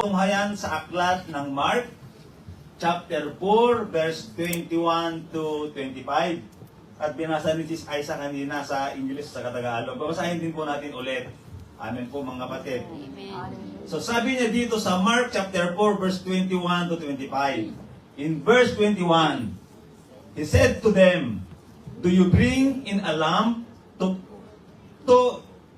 Tunghayan sa aklat ng Mark, chapter 4, verse 21 to 25. At binasa ni Sis Aiza kanina sa English sa Tagalog. Babasahin din po natin ulit. Amen po mga kapatid. So sabi niya dito sa Mark chapter 4, verse 21 to 25. In verse 21, He said to them, "Do you bring in a lamp to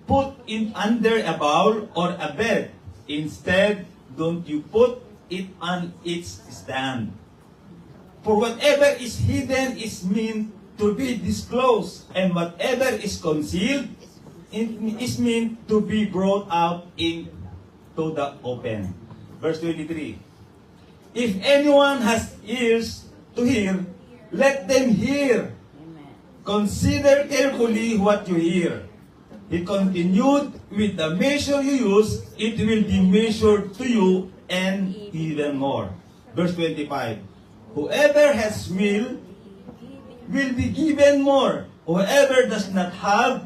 put in under a bowl or a bed? Instead, don't you put it on its stand? For whatever is hidden is meant to be disclosed, and whatever is concealed is meant to be brought out into the open." Verse 23. If anyone has ears to hear, let them hear. Consider carefully what you hear. He continued, with the measure you use, it will be measured to you and even more. Verse 25. Whoever has will be given more. Whoever does not have,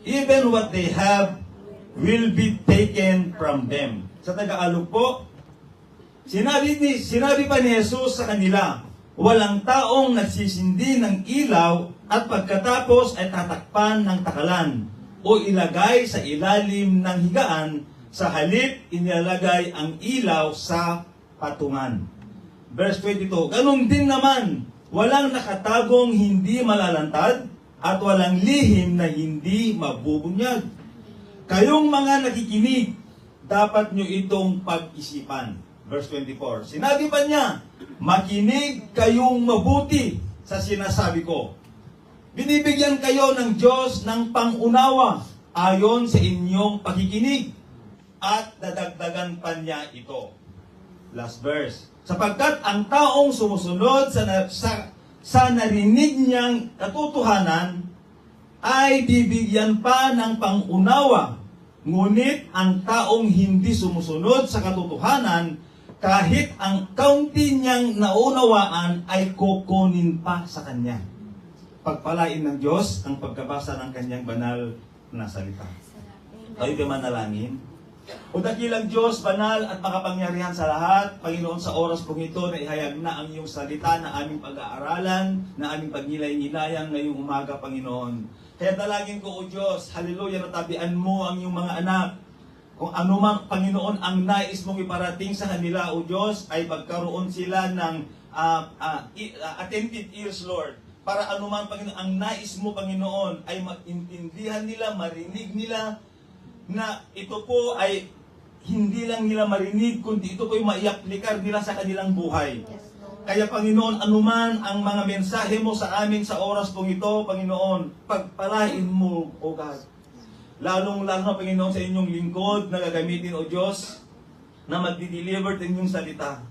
even what they have will be taken from them. Sa Tagalog po, sinabi pa ni Jesus sa kanila, walang taong nagsisindi ng ilaw at pagkatapos ay tatakpan ng takalan o ilagay sa ilalim ng higaan, sa halip inilalagay ang ilaw sa patungan. Verse 22, ganun din naman, walang nakatagong hindi malalantad at walang lihim na hindi mabubunyag. Kayong mga nakikinig, dapat nyo itong pag-isipan. Verse 24, sinabi pa niya, makinig kayong mabuti sa sinasabi ko. Binibigyan kayo ng Diyos ng pangunawa ayon sa inyong pakikinig at dadagdagan pa niya ito. Last verse. Sapagkat ang taong sumusunod sa narinig niyang katotohanan ay bibigyan pa ng pangunawa. Ngunit ang taong hindi sumusunod sa katotohanan, kahit ang kaunti niyang naunawaan ay kukunin pa sa kanya. Pagpalain ng Diyos ang pagkabasa ng kanyang banal na salita. Tayo di manalangin. O dakilang Diyos, banal at makapangyarihan sa lahat, Panginoon, sa oras pong ito na ihayag na ang iyong salita na aming pag-aaralan, na aming pagnilay-nilayan ngayong umaga, Panginoon. Kaya dalangin ko, O Diyos, haleluya, natabian mo ang iyong mga anak. Kung anumang, Panginoon, ang nais mong iparating sa kanila, O Diyos, ay pagkaroon sila ng attentive ears, Lord. Para anuman, Panginoon, ang nais mo, Panginoon, ay maintindihan nila, marinig nila, na ito po ay hindi lang nila marinig, kundi ito po ay maiaplikar nila sa kanilang buhay. Kaya, Panginoon, anuman ang mga mensahe mo sa amin sa oras pong ito, Panginoon, pagpalain mo, O God. Lalong-lalo, Panginoon, sa inyong lingkod na gagamitin, O Diyos, na magdi-deliver ng inyong salita.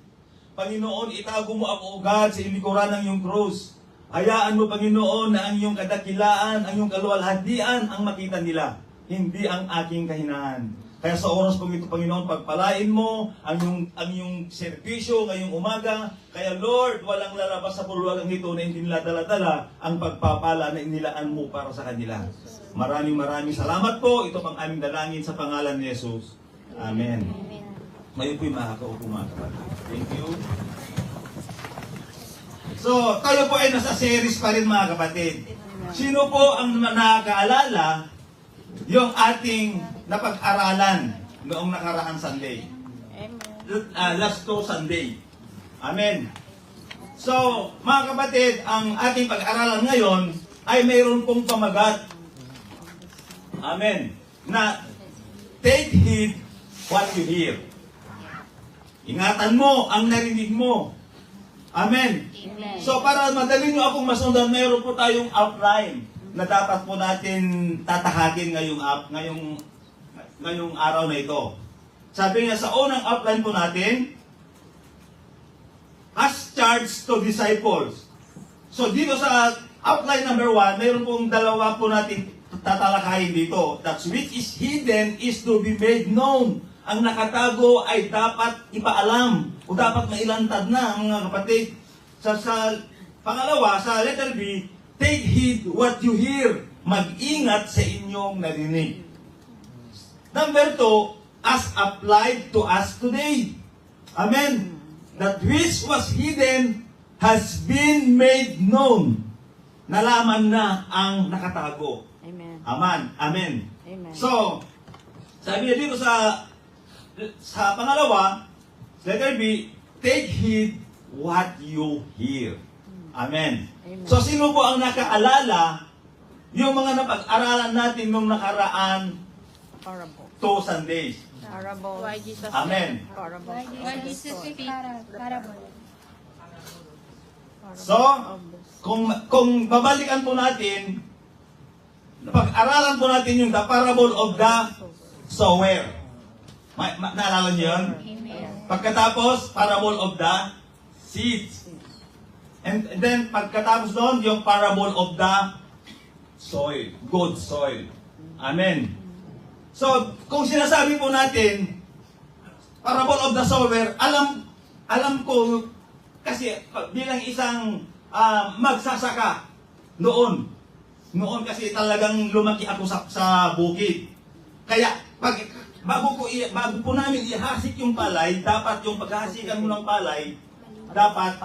Panginoon, itago mo ako, O God, sa ilikuran ng iyong krus. Hayaan mo, Panginoon, na ang iyong kadakilaan, ang iyong kaluwalhatian ang makita nila, hindi ang aking kahinaan. Kaya sa oras pong ito, Panginoon, pagpalain mo ang iyong serbisyo ngayong umaga. Kaya, Lord, walang lalabas sa pulwagang ito na hindi nila dala-dala ang pagpapala na inilaan mo para sa kanila. Maraming salamat po. Ito pang aming dalangin sa pangalan ni Jesus. Amen. Ngayon po'y makakaupo mga kapatid. Thank you. So, tayo po ay nasa series pa rin mga kapatid. Sino po ang nakakaalala yung ating napag-aralan noong nakaraang Sunday? Last Sunday. Amen. So, mga kapatid, ang ating pag-aralan ngayon ay mayroon pong pamagat. Amen. Na take heed what you hear. Ingatan mo ang narinig mo. Amen. So para madali nyo akong masundan, mayroon po tayong outline na dapat po natin tatahakin ngayong araw na ito. Sabi niya sa unang outline po natin, as charged to disciples. So dito sa outline number 1, mayroon pong dalawa po natin tatalakayin dito. That which is hidden is to be made known. Ang nakatago ay dapat ipaalam o dapat mailantad na, mga kapatid. Sa pangalawa, sa letter B, take heed what you hear. Mag-ingat sa inyong narinig. Number 2, as applied to us today. Amen. That which was hidden has been made known. Nalaman na ang nakatago. Amen. Amen. Amen. So, sabi niya dito sa pangalawa, letter B, take heed what you hear. Amen. Amen. So, sino po ang nakaalala yung mga napag-aralan natin nung nakaraan Parable. 2 Sundays? Parable. Why Jesus Amen. Parable. Why Jesus speak parable? So, kung babalikan po natin, pag-aralan po natin yung the parable of the sower. Naalala niyo yun? Pagkatapos, parable of the seeds. And then, pagkatapos doon, yung parable of the soil. Good soil. Amen. So, kung sinasabi po natin, parable of the sower, alam ko, kasi bilang isang magsasaka noon kasi talagang lumaki ako sa bukid. Kaya bago po namin ihasik yung palay, dapat yung paghasikan mo ng palay dapat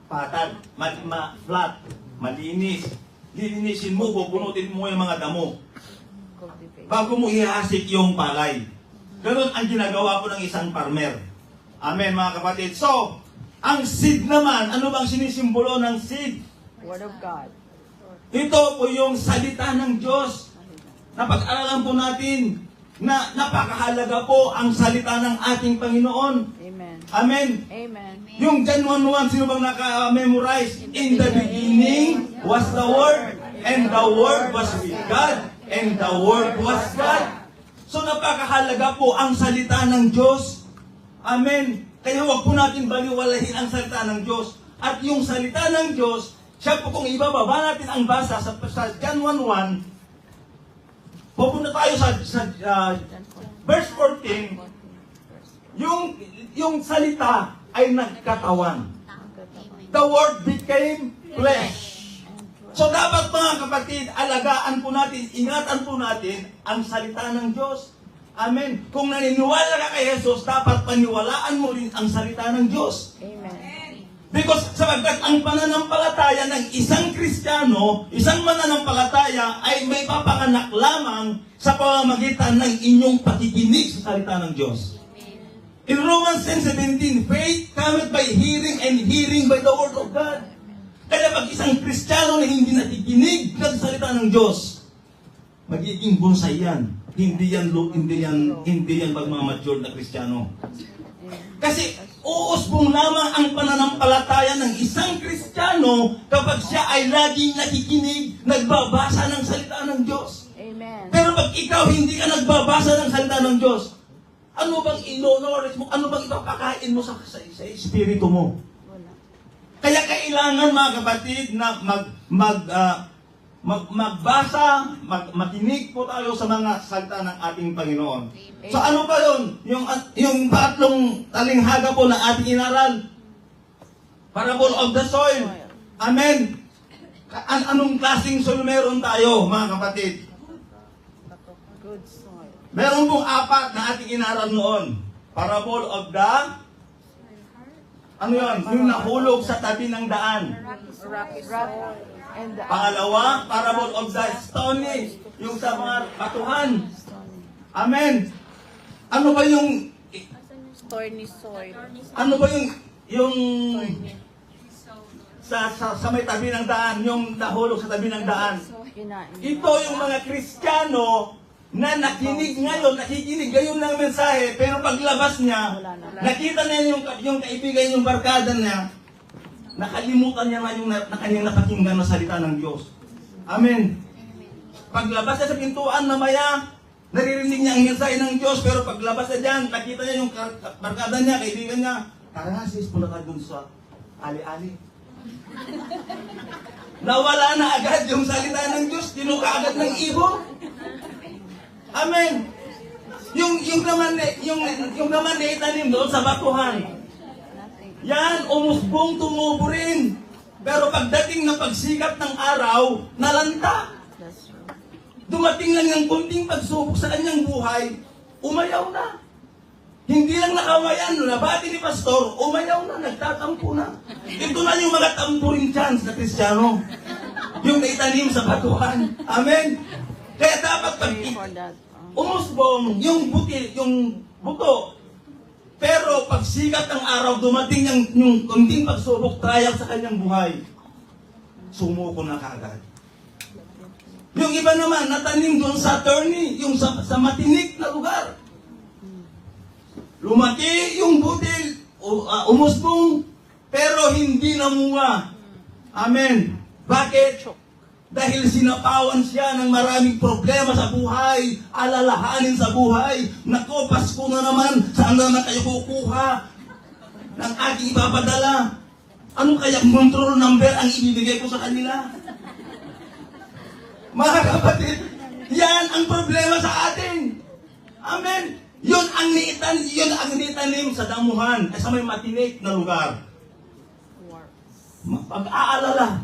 patag, flat, malinis. Lilinisin mo, pupunutin mo yung mga damo bago mo ihasik yung palay. Ganun ang ginagawa po ng isang farmer. Amen, mga kapatid. So, ang seed naman, ano bang sinisimbolo ng seed? Word of God. Ito po yung salita ng Diyos. Napag-aralan po natin na napakahalaga po ang salita ng ating Panginoon. Amen. Amen. Amen. Yung John 1:1, sino bang naka-memorize? In the beginning was the Word, and the Word was with God, and the Word was God. So napakahalaga po ang salita ng Diyos. Amen. Kaya huwag po natin baliwalahin ang salita ng Diyos. At yung salita ng Diyos, siya po kung ibababa natin ang basa sa John 1:1, pupunta tayo sa verse 14, yung salita ay nagkatawan. The Word became flesh. So dapat mga kapatid, alagaan po natin, ingatan po natin ang salita ng Diyos. Amen. Kung naniniwala ka kay Jesus, dapat paniwalaan mo rin ang salita ng Diyos. Amen. Because sapagkat ang pananampalataya ng isang Kristiyano, isang mananampalataya ay may papanganak lamang sa pamamagitan ng inyong pakikinig sa salita ng Diyos. In Romans 10:17, faith cometh by hearing and hearing by the word of God. Kaya pag isang Kristiyano na hindi nakikinig sa salita ng Diyos, magiging bonsai yan. Hindi yan pagmamature na Kristiyano. Kasi uusbong lamang ang pananampalataya ng isang Kristiyano kapag siya ay laging nakikinig, nagbabasa ng salita ng Diyos. Amen. Pero pag ikaw hindi ka nagbabasa ng salita ng Diyos, ano bang ino-knowledge mo? Ano bang ipapakain mo sa espiritu mo? Wala. Kaya kailangan mga kapatid na magbasa, makinig po tayo sa mga salita ng ating Panginoon. So ano ba yun? Yung tatlong talinghaga po na ating inaral. Parable of the soil. Amen. Anong klaseng soil meron tayo, mga kapatid? Good soil. Meron pong 4 na ating inaral noon. Parable of the... Ano yun? Yung nahulog sa tabi ng daan. Rocky soil. And the Pangalawa, parable of the stony, yung sa mga batuhan. Amen. Ano ba yung thorny soil. ano ba yung sa may tabi ng daan, yung nahulog sa tabi ng daan? Kinain. Ito yung mga Kristiyano na nakikinig ngayon ng mensahe, pero paglabas niya, nakita niya yung kaibigan, yung barkada niya, nakalimutan niya na yung kanyang napakinggan na salita ng Diyos. Amen. Paglabas niya sa pintuan, namaya, naririnig niya ang mensahe ng Diyos, pero paglabas niya dyan, nakita niya yung barkada niya, kaibigan niya, tara nga sis, punta ka dun sa ali-ali. Nawala na agad yung salita ng Diyos, tinuka agad ng ibon. Amen. Yung naman na itanim doon sa batuhan, yan, umusbong, tumubo rin. Pero pagdating ng pagsikat ng araw, nalanta. That's true. Dumating lang ng kunting pagsubok sa kanyang buhay, umayaw na. Hindi lang nakawayan, nabati ni Pastor, umayaw na, nagtatampo na. Ito na yung mga tampuring chance na Kristiyano. Yung naitanim sa batuhan. Amen? Kaya dapat pag Pray for that. umusbong yung buto. Pero pag sikat ng araw, dumating yung kunting pagsubok, trial sa kanyang buhay, sumuko na kagad. Yung iba naman, natanim doon sa attorney, yung sa matinik na lugar. Lumaki yung butil, umusbong, pero hindi namunga. Amen. Bakit? Dahil sinapawan siya ng maraming problema sa buhay, alalahanin sa buhay. Nako, Pasko na naman, saan na kayo kukuha ng aking ipapadala? Ano kayang control number ang ibibigay ko sa kanila? Mga kapatid, yan ang problema sa atin. Amen. Yun ang nitanim sa damuhan, sa may matinik na lugar. Pag-aalala,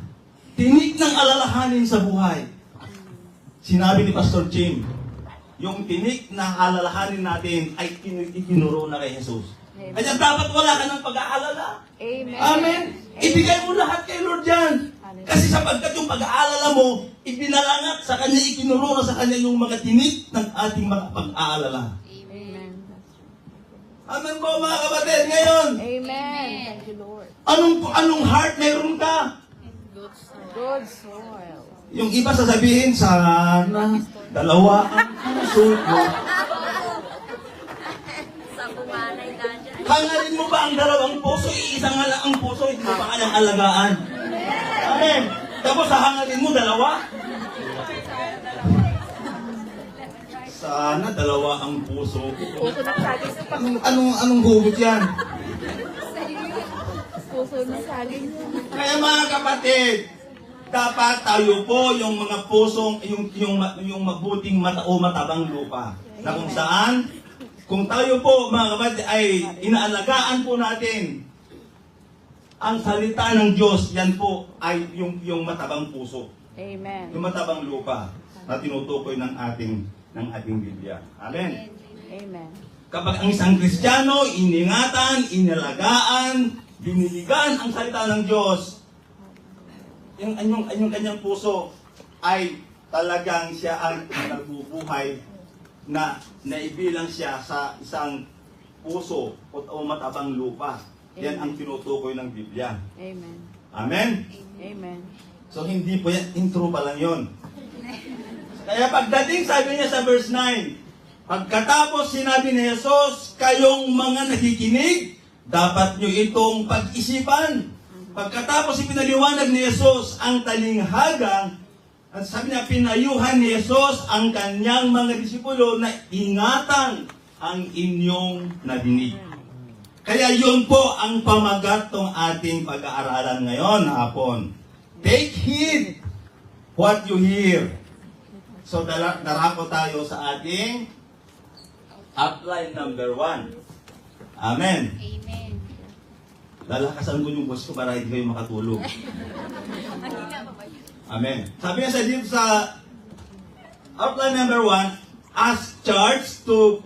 tinik ng alalahanin sa buhay. Sinabi ni Pastor Jim, yung tinik na alalahanin natin ay itinuro na kay Jesus. Kaya dapat wala ka ng pag-aalala. Amen. Amen. Ibigay mo lahat kay Lord yan. Kasi sapagkat yung pag-aalala mo, ibinalangat sa Kanya, ikinuro na sa Kanya yung mga tinik ng ating mga pag-aalala. Amen. Amen po mga kapatid. Ngayon, Amen. Thank you, Lord. anong heart meron ka? Good soil. Yung iba sasabihin, sana dalawa ang puso mo. Sa bumanay ka dyan. Hangarin mo ba ang dalawang puso? Iisa nga lang ang puso, hindi mo pa kanyang alagaan. Amen. Tapos hahangarin mo dalawa? Sana dalawa ang puso. Puso ng saging. Anong hugot yan? Puso ng saging. Kaya mga kapatid, dapat tayo po yung mga pusong, yung mabuting mata o matabang lupa. Na kung saan, kung tayo po mga kapatid ay inaalagaan po natin ang salita ng Diyos, yan po ay yung matabang puso. Amen. Yung matabang lupa na tinutukoy ng ating Biblia. Amen. Amen. Kapag ang isang Kristiyano, iningatan, inalagaan, biniligan ang salita ng Diyos, yung kanyang puso ay talagang siya ang nagbubuhay na naibilang siya sa isang puso o matabang lupa. Yan ang tinutukoy ng Biblia. Amen. Amen? Amen. So hindi po yan, intro pa lang yun. Kaya pagdating, sabi niya sa verse 9, pagkatapos sinabi ni Jesus, kayong mga nakikinig, dapat nyo itong pag-isipan. Pagkatapos ipinaliwanag ni Jesus ang talinghagang, at sabi niya, pinayuhan ni Jesus ang kanyang mga disipulo na ingatan ang inyong nadinig. Kaya yun po ang pamagat ng ating pag-aaralan ngayon, hapon. Take heed what you hear. So, darako tayo sa ating outline number 1. Amen. Amen. Lalakasan ko yung boss ko para hindi kayo makatulog. Amen. Sabi niya sa dito sa outline number 1, as charged to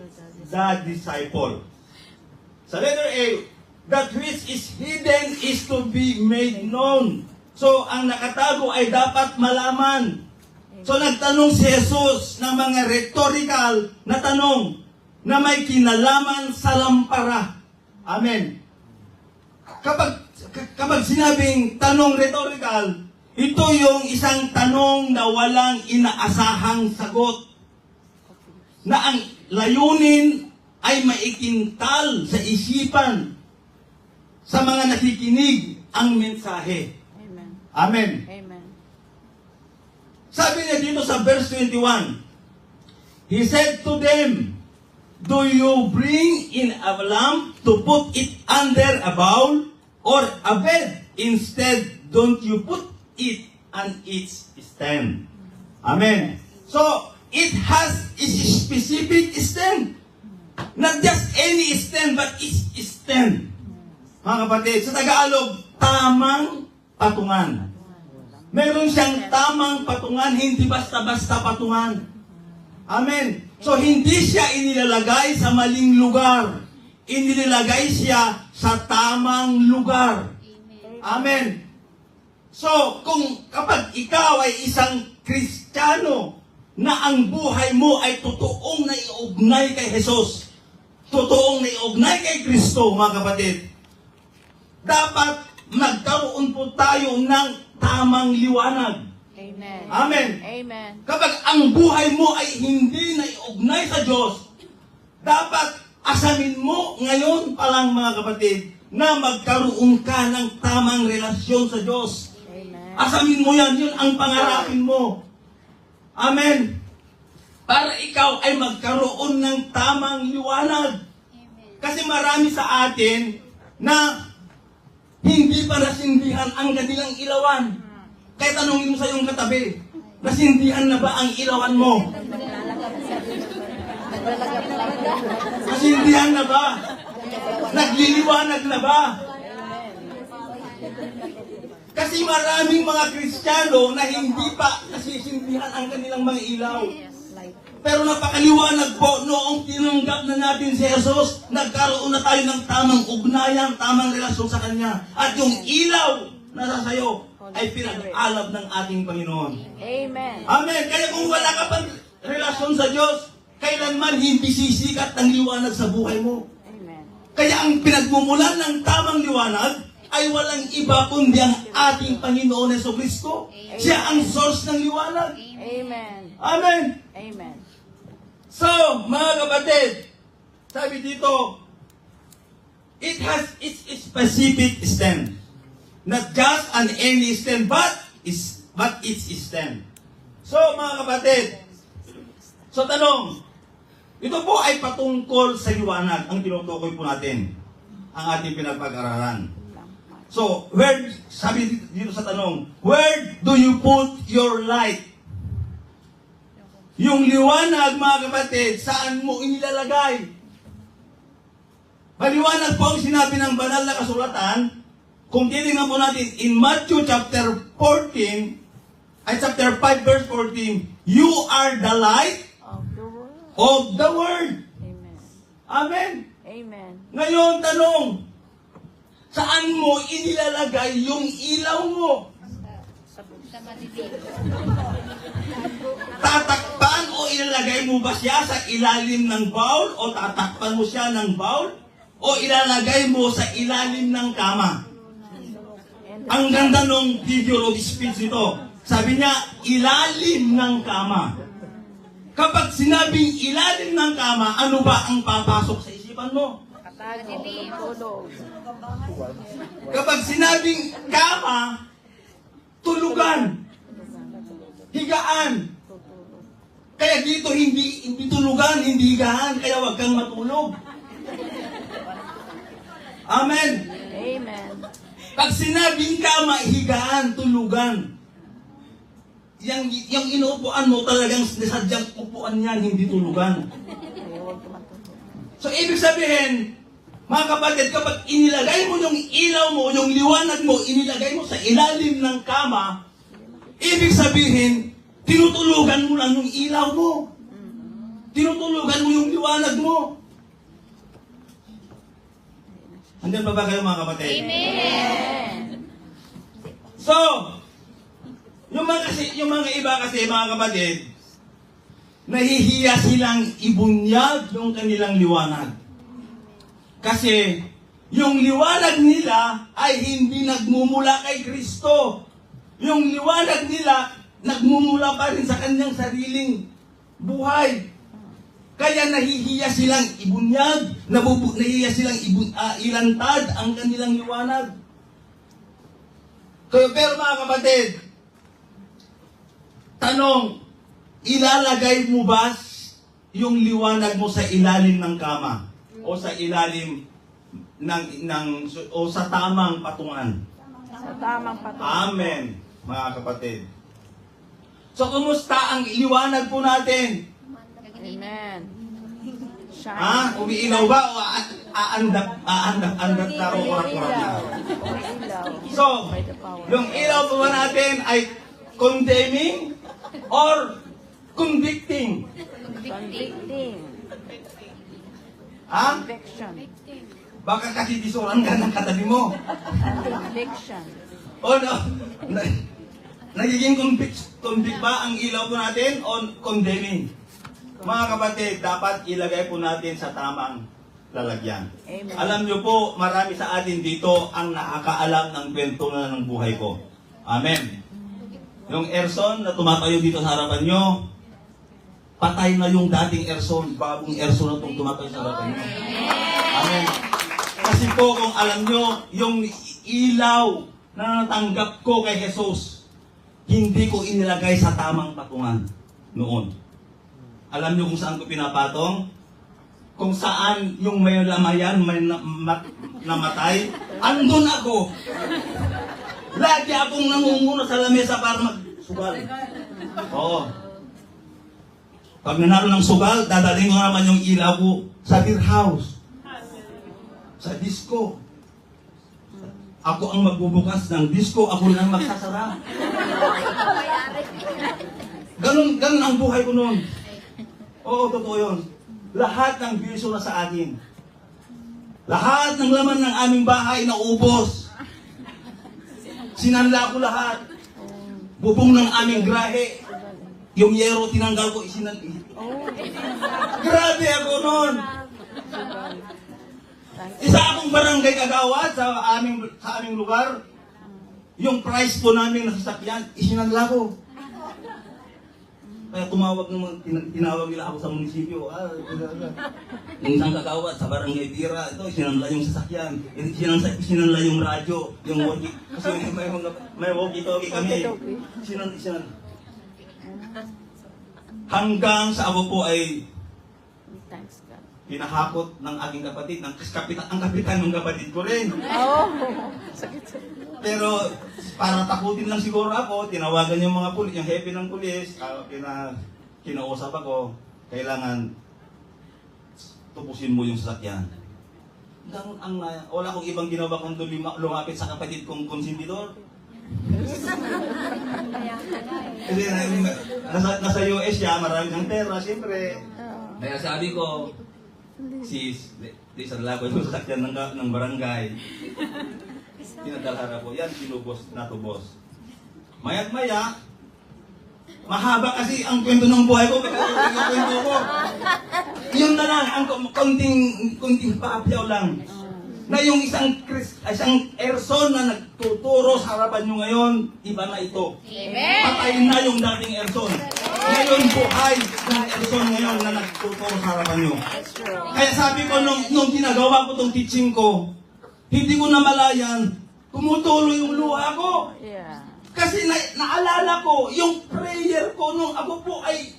the disciple. Sa letter A, that which is hidden is to be made known. So, ang nakatago ay dapat malaman. So, nagtanong si Jesus ng mga rhetorical na tanong na may kinalaman sa lampara. Amen. Kapag sinabing tanong rhetorical, ito yung isang tanong na walang inaasahang sagot. Na ang layunin ay maikintal sa isipan sa mga nakikinig ang mensahe. Amen. Amen. Amen. Sabi niya dito sa verse 21, He said to them, do you bring in a lamp to put it under a bowl or a bed? Instead, don't you put it on its stand? Amen. So, it has a specific stand. Not just any stand, but its stand. Mga kapatid, sa Tagalog, tamang patungan. Meron siyang tamang patungan, hindi basta-basta patungan. Amen. So, hindi siya inilalagay sa maling lugar. inilagay siya sa tamang lugar. Amen. So, kapag ikaw ay isang Kristiyano na ang buhay mo ay totoong naiugnay kay Jesus, totoong naiugnay kay Kristo, mga kapatid, dapat magkaroon po tayo ng tamang liwanag. Amen. Amen. Amen. Kapag ang buhay mo ay hindi naiugnay sa Diyos, dapat asamin mo ngayon pa lang, mga kapatid, na magkaroon ka ng tamang relasyon sa Diyos. Amen. Asamin mo yan, yun ang pangarapin mo. Amen. Para ikaw ay magkaroon ng tamang liwanag. Kasi marami sa atin na hindi pa nasindihan ang kanilang ilawan. Kaya tanongin mo sa iyong katabi, nasindihan na ba ang ilawan mo? Nasindihan na ba? Nagliliwanag na ba? Kasi maraming mga Kristiyano na hindi pa nasisindihan ang kanilang mga ilaw. Pero napakaliwanag po, noong tinanggap na natin si Jesus, nagkaroon na tayo ng tamang ugnayan, tamang relasyon sa Kanya. At yung ilaw na nasa sayo ay pinag-alab ng ating Panginoon. Amen. Amen. Kaya kung wala ka pang relasyon sa Diyos, kailanman hindi sisikat ang liwanag sa buhay mo. Amen. Kaya ang pinagmumulan ng tamang liwanag ay walang iba kundi ang ating Panginoon Jesucristo. Siya ang source ng liwanag. Amen. Amen. Amen. So, mga kapatid, sabi dito, it has its specific stand. Not just an any stand, but its stand. So, mga kapatid, so tanong, ito po ay patungkol sa liwanag, ang tinutukoy po natin, ang ating pinapag-aralan. So, sabi dito sa tanong, where do you put your light? Yung liwanag, mga kapatid, saan mo inilalagay? Maliwanag po ang sinabi ng banal na kasulatan, kung titingnan po natin, in Matthew chapter 14, ay chapter 5 verse 14, you are the light Of the world. of the world. Amen. Amen. Amen. Ngayon, tanong, saan mo inilalagay yung ilaw mo? Sa madilim. Tatakpan o ilalagay mo ba siya sa ilalim ng bowl o tatakpan mo siya ng bowl o ilalagay mo sa ilalim ng kama? Ang ganda nung video of speech nito. Sabi niya, ilalim ng kama. Kapag sinabing ilalim ng kama, ano ba ang papasok sa isipan mo? Tulog. Kapag sinabing kama, tulugan, higaan. Kaya dito hindi tulugan, hindi higaan, kaya wag kang matulog. Amen. Amen. Pag sinabing kama, higaan, tulugan. Yung inuupuan mo talagang sadyang upuan yan, hindi tulugan. Huwag ka matulog. So ibig sabihin, mga kapatid, kapag inilagay mo yung ilaw mo, yung liwanag mo, inilagay mo sa ilalim ng kama, ibig sabihin, tinutulugan mo lang yung ilaw mo. Tinutulugan mo yung liwanag mo. Andiyan pa ba kayo, mga kapatid? Amen. So, yung mga iba kasi, mga kapatid, nahihiya silang ibunyag yung kanilang liwanag. Kasi, yung liwanag nila ay hindi nagmumula kay Kristo. Yung liwanag nila, nagmumula pa rin sa kanyang sariling buhay. Kaya nahihiya silang ibunyag, nahihiya silang ilantad ang kanilang liwanag. Pero mga kapatid, tanong, ilalagay mo ba yung liwanag mo sa ilalim ng kama? O sa ilalim o sa tamang patungan? Sa tamang patungan. Amen, mga kapatid. So, kumusta ang liwanag po natin? Amen. Shine. Ha? Umiilaw ba o aandak na o orak-orak na? Umiilaw. So, By the power. yung ilaw po ba natin ay condemning or convicting? Convicting. Ha? Conviction. Baka kasi disuran ka ng katabi mo. Conviction. O no, nagiging convict ba ang ilaw po natin o condemning? Mga kapatid, dapat ilagay po natin sa tamang lalagyan. Amen. Alam niyo po, marami sa atin dito ang nakakaalam ng kwento na ng buhay ko. Amen. Yung Erson na tumatayo dito sa harapan nyo, patay na yung dating Erson, bagong Erson na itong tumatayo sa harapan nyo. Amen. Kasi po kung alam nyo, yung ilaw na natanggap ko kay Jesus, hindi ko inilagay sa tamang patungan noon. Alam nyo kung saan ko pinapatong? Kung saan yung may lamayan, may namatay, andun ako. Lagi akong nangunguna sa lamesa para magsugal. Oo. Pag nanalo ng sugal, dadaling ko naman yung ilaw ko sa beer house. Sa disco. Ako ang magbubukas ng disco, ako rin ang magsasara. Ganun ang buhay ko noon. Oo, totoo yun. Lahat ng bisyo na sa akin. Lahat ng laman ng aming bahay naubos. Sinanla ko lahat. Bubong ng aming grahe. Yung yero tinanggal ko, Grabe ako noon. Isa akong barangay kagawad sa aming lugar. Yung price po namin na sasakyan, isinangla ko. Kaya tinawag nila ako sa munisipyo. Yung isang kagawad sa barangay Tira, ito, isinangla yung sasakyan. Isinangla yung radyo, yung walkie. Kasi may walkie-talkie kami. Isinangla. Hanggang sa ako po ay Thanks God. pinahakot ng aking kapatid, ang kapitan ng kapatid ko rin. Oh, sakit. Pero para takutin lang siguro ako, tinawagan yung mga pulis, yung hepe ng pulis, kinausap ako, kailangan tubusin mo yung sasakyan. Wala akong ibang ginawa kundi lumapit sa kapatid kong konsentidor. Kasi nasa US siya, marami ng pera, siyempre. Kaya sabi ko, sis, di sadala ko yung sasakyan ng barangay. Pinadalhara ko, yan, sinubos, natubos. Mayat-maya, mahaba kasi ang kwento ng buhay ko, yung kwento ko. Yun na lang, ang konting paapyaw lang. Na yung isang Erson na nagtuturo sa harapan nyo ngayon, iba na ito. Amen. Patay na yung dating Erson. Ngayon buhay ng Erson ngayon na nagtuturo sa harapan nyo. Kaya sabi ko, nung ginagawa ko tong teaching ko, hindi ko namalayan, tumutulo yung luha ko. Yeah. Kasi naalala ko, yung prayer ko nung ako po ay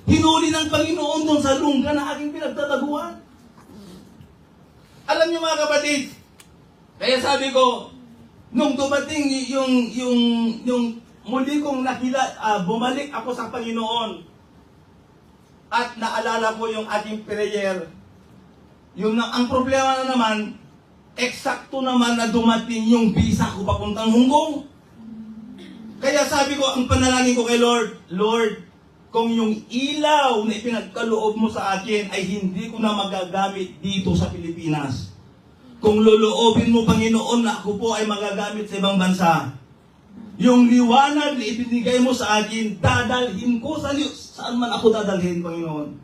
hinuli ng Panginoon doon sa lungga na aking pinagtataguan. Alam niyo mga kapatid, kaya sabi ko, nung dumating yung muli kong bumalik ako sa Panginoon at naalala ko yung ating prayer, ang problema na naman, eksakto naman na dumating yung visa ko papuntang Hong Kong. Kaya sabi ko, ang panalangin ko kay Lord, Lord, kung yung ilaw na ipinagkaloob mo sa akin ay hindi ko na magagamit dito sa Pilipinas. Kung loloobin mo, Panginoon, na ako po ay magagamit sa ibang bansa, yung liwanag na ibinigay mo sa akin, dadalhin ko saan man ako dadalhin, Panginoon.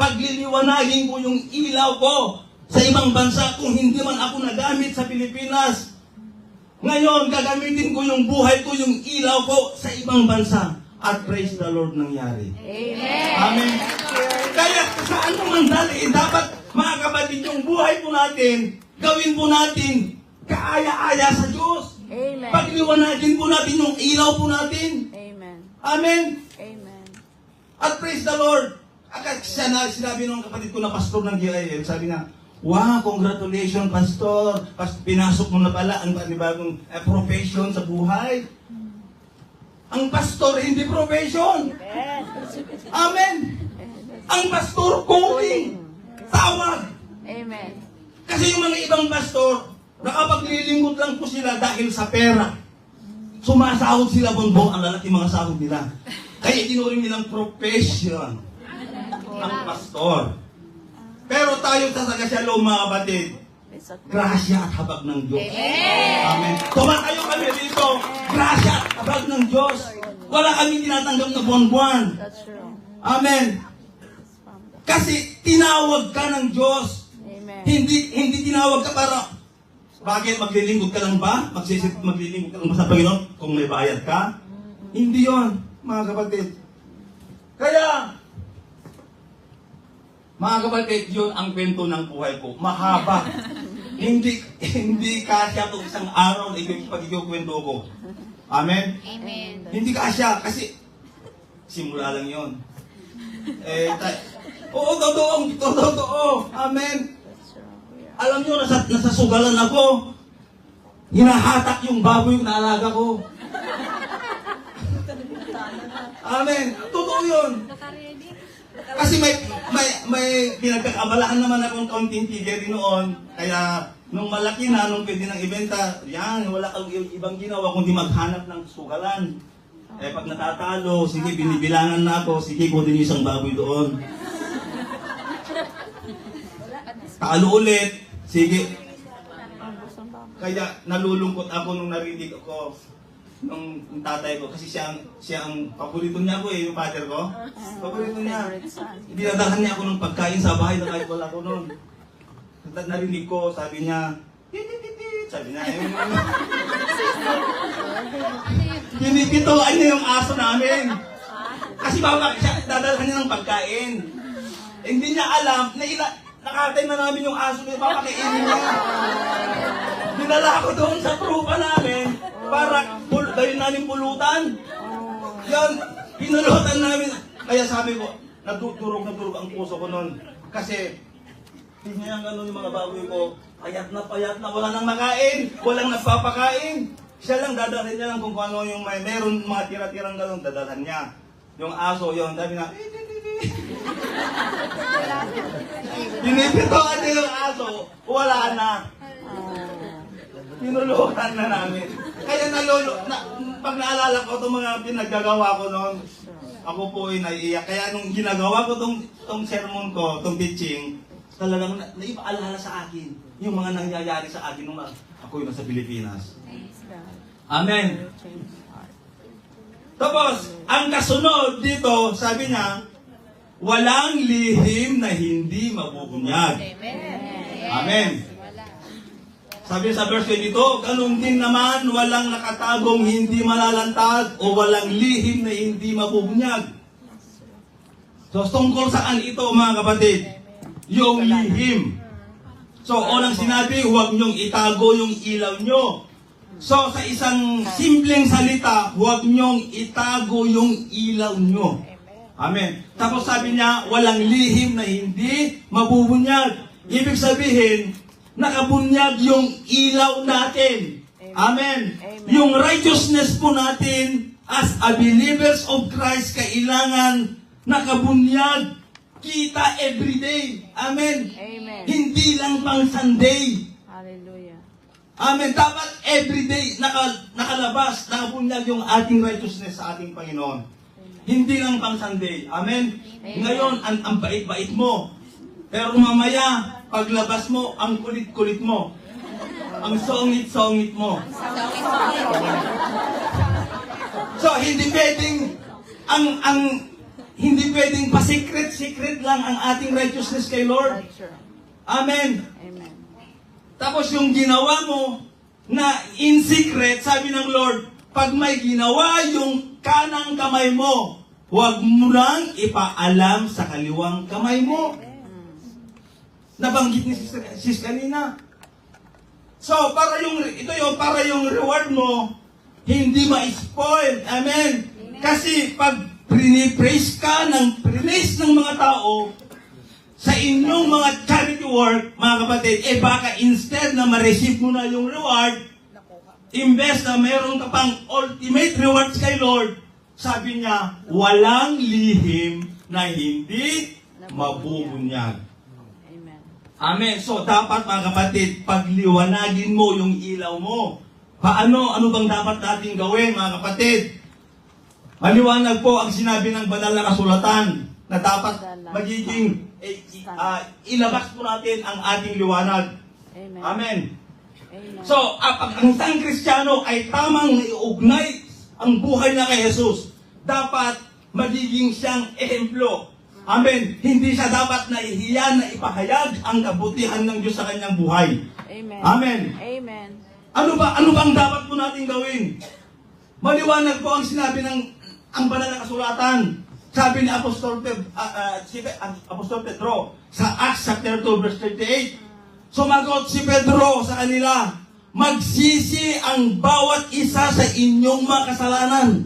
Pagliliwanagin ko yung ilaw ko sa ibang bansa kung hindi man ako nagamit sa Pilipinas. Ngayon, gagamitin ko yung buhay ko, yung ilaw ko sa ibang bansa. At praise the Lord nangyari. Amen. Amen. Kaya saan naman dali, dapat mga kapatid, yung buhay po natin, gawin po natin kaaya-aya sa Diyos. Amen. Pagliwanagin po natin yung ilaw po natin. Amen. Amen. Amen. At praise the Lord. Agad sinabi ng kapatid ko na pastor ng GIL, sabi niya, wow, congratulations, pastor. Pinasok mo na pala ang panibagong profession sa buhay. Ang pastor, hindi profession. Amen. Ang pastor, calling. Tawag. Amen. Kasi yung mga ibang pastor, nakapaglilingkod lang po sila dahil sa pera. Sumasahod sila bonbong, ang lalaki mga sahod nila. Kaya tinuring nilang profession ang pastor. Pero tayo sa Sagasyalong mga kapatid, It's at Grasya at habag ng Diyos. Amen. Tumatayo kami dito. Grasya at habag ng Diyos. Wala kami tinatanggap na buwan-buwan. That's true. Amen. It's from the... Kasi tinawag ka ng Diyos. Amen. Hindi tinawag ka para, bakit maglilingkod ka lang ba? Maglilingkod ka lang ba sa Panginoon kung may bayad ka? Hindi yon, mga kapatid. Kaya, mga kapatid, yun ang kwento ng buhay ko. Mahaba. hindi kasya itong isang araw na ipag-ikwento ko. Amen? Amen. Hindi kasya kasi simula lang yon. Oo, totoo. Amen. That's true. We are... Alam nyo, nasa sugalan ako. Hinahatak yung baboy yung naalaga ko. Amen. Totoo yun. Kasi may pinagkakabalahan naman akong kaunting tigil noon. Kaya nung malaki na, nung pwede nang ibenta, yan, wala kang ibang ginawa kundi maghanap ng sugalan. Pag natatalo, sige, binibilangan na ako, sige, kunin niyo isang baboy doon. Talo ulit, sige. Kaya nalulungkot ako nung narinig ako nung tatay ko kasi siya ang paborito niya ako yung father ko. Paborito niya. Favorite son. Dinadahan niya ako ng pagkain sa bahay na kahit wala ko noon. Narinig ko, sabi niya, sabi niya, pinipituan niya yung aso namin. Kasi dadalhan niya ng pagkain. Hindi niya alam na nakatay na namin yung aso niya, papakainin niya. Dinala ko doon sa trupa namin para dahil namin pulutan. Yan, pinulutan namin. Kaya sabi ko, nagdurog ang puso ko noon. Kasi, tingnan ganun yung mga baboy ko, payat na, wala nang makain, walang nagpapakain. Siya lang, dadalhin niya lang kung ano yung meron mga tira-tirang ganun, dadalhan niya. Yung aso, yun, sabi na, pinipitoan niya yung aso, wala na. Pinulutan na namin. Kaya pag naalala ko itong mga pinaggagawa ko noon, ako po ay naiiyak. Kaya nung ginagawa ko itong sermon ko, itong teaching, talagang naipaalala sa akin yung mga nangyayari sa akin nung ako yung nasa Pilipinas. Amen. Tapos, ang kasunod dito, sabi niya, walang lihim na hindi mabubunyag. Amen. Sabi sa verse 22, ganun din naman, walang nakatagong hindi malalantad o walang lihim na hindi mabubunyag. So, tungkol saan ito, mga kapatid? Yung lihim. So, unang sinabi, huwag niyong itago yung ilaw nyo. So, sa isang simpleng salita, huwag niyong itago yung ilaw nyo. Amen. Tapos sabi niya, walang lihim na hindi mabubunyag. Ibig sabihin, nakabunyag yung ilaw natin. Amen. Yung righteousness po natin as a believers of Christ, kailangan nakabunyag kita everyday. Amen. Amen. Hindi lang pang Sunday. Hallelujah. Amen. Dapat everyday nakalabas, nakabunyag yung ating righteousness sa ating Panginoon. Hindi lang pang Sunday. Amen. Ngayon, ang bait-bait mo. Pero mamaya, paglabas mo, ang kulit-kulit mo. Ang songit-songit mo. So, hindi pwedeng pa-secret lang ang ating righteousness kay Lord. That's true. Amen. Amen. Tapos yung ginawa mo na in secret, sabi ng Lord, pag may ginawa yung kanang kamay mo, huwag mo lang ipaalam sa kaliwang kamay mo. Nabanggit ni sis kanina. So, para yung reward mo, hindi ma-spoil. Amen. Kasi pag praise ng mga tao sa inyong mga charity work, mga kapatid, baka instead na ma-receive mo na yung reward, imbes na meron ka pang ultimate rewards kay Lord, sabi niya, walang lihim na hindi mabubunyag. Amen. Amen. So, dapat mga kapatid, pagliwanagin mo yung ilaw mo. Paano? Ano bang dapat natin gawin, mga kapatid? Maliwanag po ang sinabi ng banal na kasulatan na dapat magiging ilabas po natin ang ating liwanag. Amen. Amen. Amen. So, pag ang isang Kristiyano ay tamang naiugnay ang buhay na kay Jesus, dapat magiging siyang ehemplo. Amen. Hindi siya dapat nahihiya na ipahayag ang kabutihan ng Diyos sa kanyang buhay. Amen. Amen. Amen. Ano ba ang dapat po natin gawin? Maliwanag po ang sinabi ng ang banal na kasulatan. Sabi ni Apostol Pedro sa Acts chapter 2 verse 38. Sumagot si Pedro sa kanila, magsisi ang bawat isa sa inyong mga kasalanan.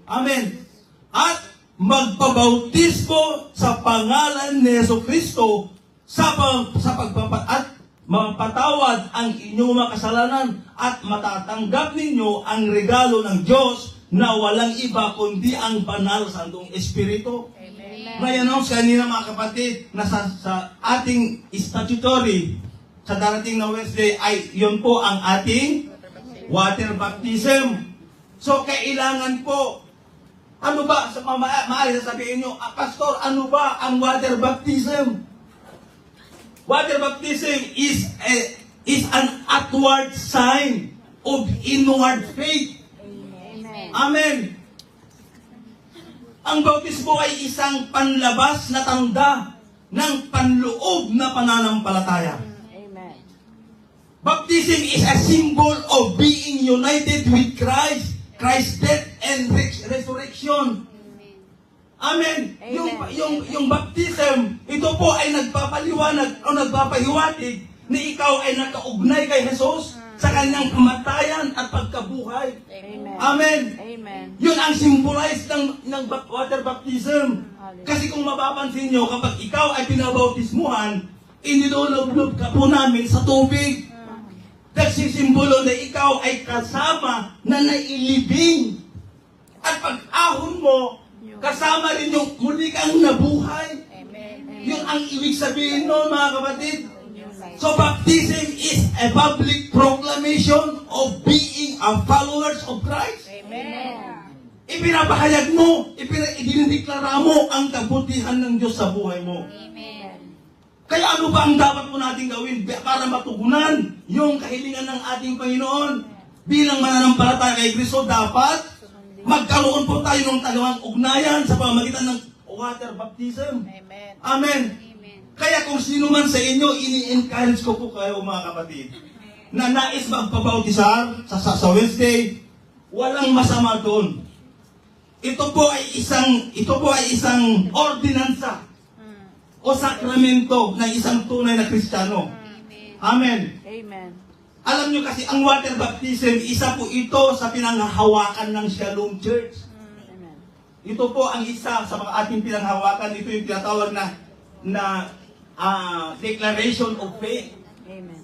Amen. At magpabautismo sa pangalan ni Jesucristo sa pagpapat mapatawad ang inyong mga kasalanan at matatanggap ninyo ang regalo ng Diyos na walang iba kundi ang banal santong Espiritu. Amen. Na-announce kanina mga kapatid na sa ating statutory sa darating na Wednesday ay yun po ang ating water baptism. So kailangan po, ano ba, maaari sasabihin nyo, Pastor, ano ba ang water baptism? Water baptism is an outward sign of inward faith. Amen. Amen. Ang bautismo ay isang panlabas na tanda ng panloob na pananampalataya. Amen. Baptism is a symbol of being united with Christ, Christ's death and resurrection. Amen. Amen. Yung baptism, ito po ay nagpapaliwanag o nagpapahiwatig na ikaw ay nakaugnay kay Jesus sa kanyang kamatayan at pagkabuhay. Amen. Amen. Amen. Yun ang symbolize ng water baptism. Kasi kung mapapansin nyo, kapag ikaw ay pinabautismuhan, inilulublob ka po namin sa tubig. Nagsisimbolo na ikaw ay kasama na nailibing. At pag ahon mo, kasama rin yung muli kang nabuhay. Amen. Yun ang ibig sabihin nun, mga kapatid. So baptism is a public proclamation of being a followers of Christ. Amen. Ipinapahayag mo, idinideklara mo ang kabutihan ng Diyos sa buhay mo. Amen. Kaya ano ba ang dapat po natin gawin para matugunan yung kahilingan ng ating Panginoon? Bilang mananampalataya kay Kristo, dapat magkaroon po tayo ng tagawang ugnayan sa pamamagitan ng water baptism. Amen. Amen. Amen. Kaya kung sino man sa inyo, ini-encourage ko po kayo mga kapatid, na nais magpabautisar sa Wednesday, walang masama doon. Ito po ay isang ordinansa o sakramento ng isang tunay na Kristiyano. Amen. Amen. Amen. Alam nyo kasi, ang water baptism, isa po ito sa pinanghahawakan ng Shalom Church. Amen. Ito po ang isa sa mga ating pinanghawakan. Ito yung tinatawag na declaration of faith. Amen.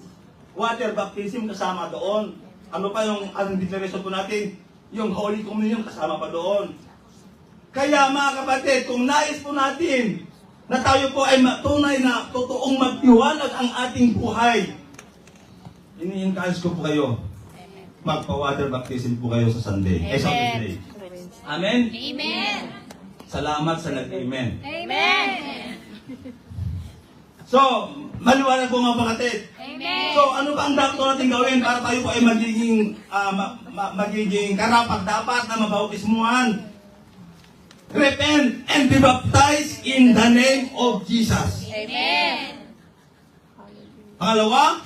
Water baptism kasama doon. Ano pa yung declaration po natin? Yung Holy Communion kasama pa doon. Kaya mga kapatid, kung nais po natin na tayo po ay tunay na totoong magtiwalag ang ating buhay, ini-encourage ko po kayo, magpa-water baptism po kayo sa Sunday. Sa Wednesday. Amen? Amen. Salamat sa nag-amen. Amen. So, maliwanag po mga kapatid. Amen. So, ano ba ang dapat natin gawin para tayo po ay magiging karapat-dapat na mabautismuhan? Repent and be baptized in the name of Jesus. Amen. Pangalawa,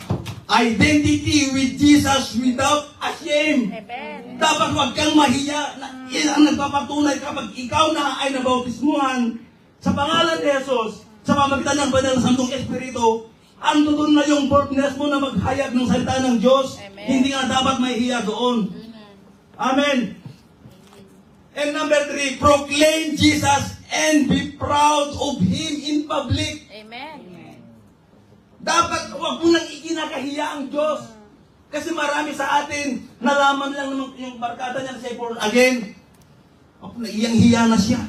identity with Jesus without a shame. Amen. Dapat huwag kang mahiya. Yan ang nagpapatunay kapag ikaw na ay nabautismuhan sa pangalan ni Jesus, sa pamagitan ng banal na Santong Espiritu, ando doon na yung boldness mo na maghayag ng salita ng Diyos. Amen. Hindi ka dapat mahihiya doon. Amen. And number 3, proclaim Jesus and be proud of Him in public. Amen. Dapat huwag mo nang ikinakahiya ang Diyos. Kasi marami sa atin, nalaman lang naman yung barkada niya na siya born again. Ako, naiyang-hiya na siya.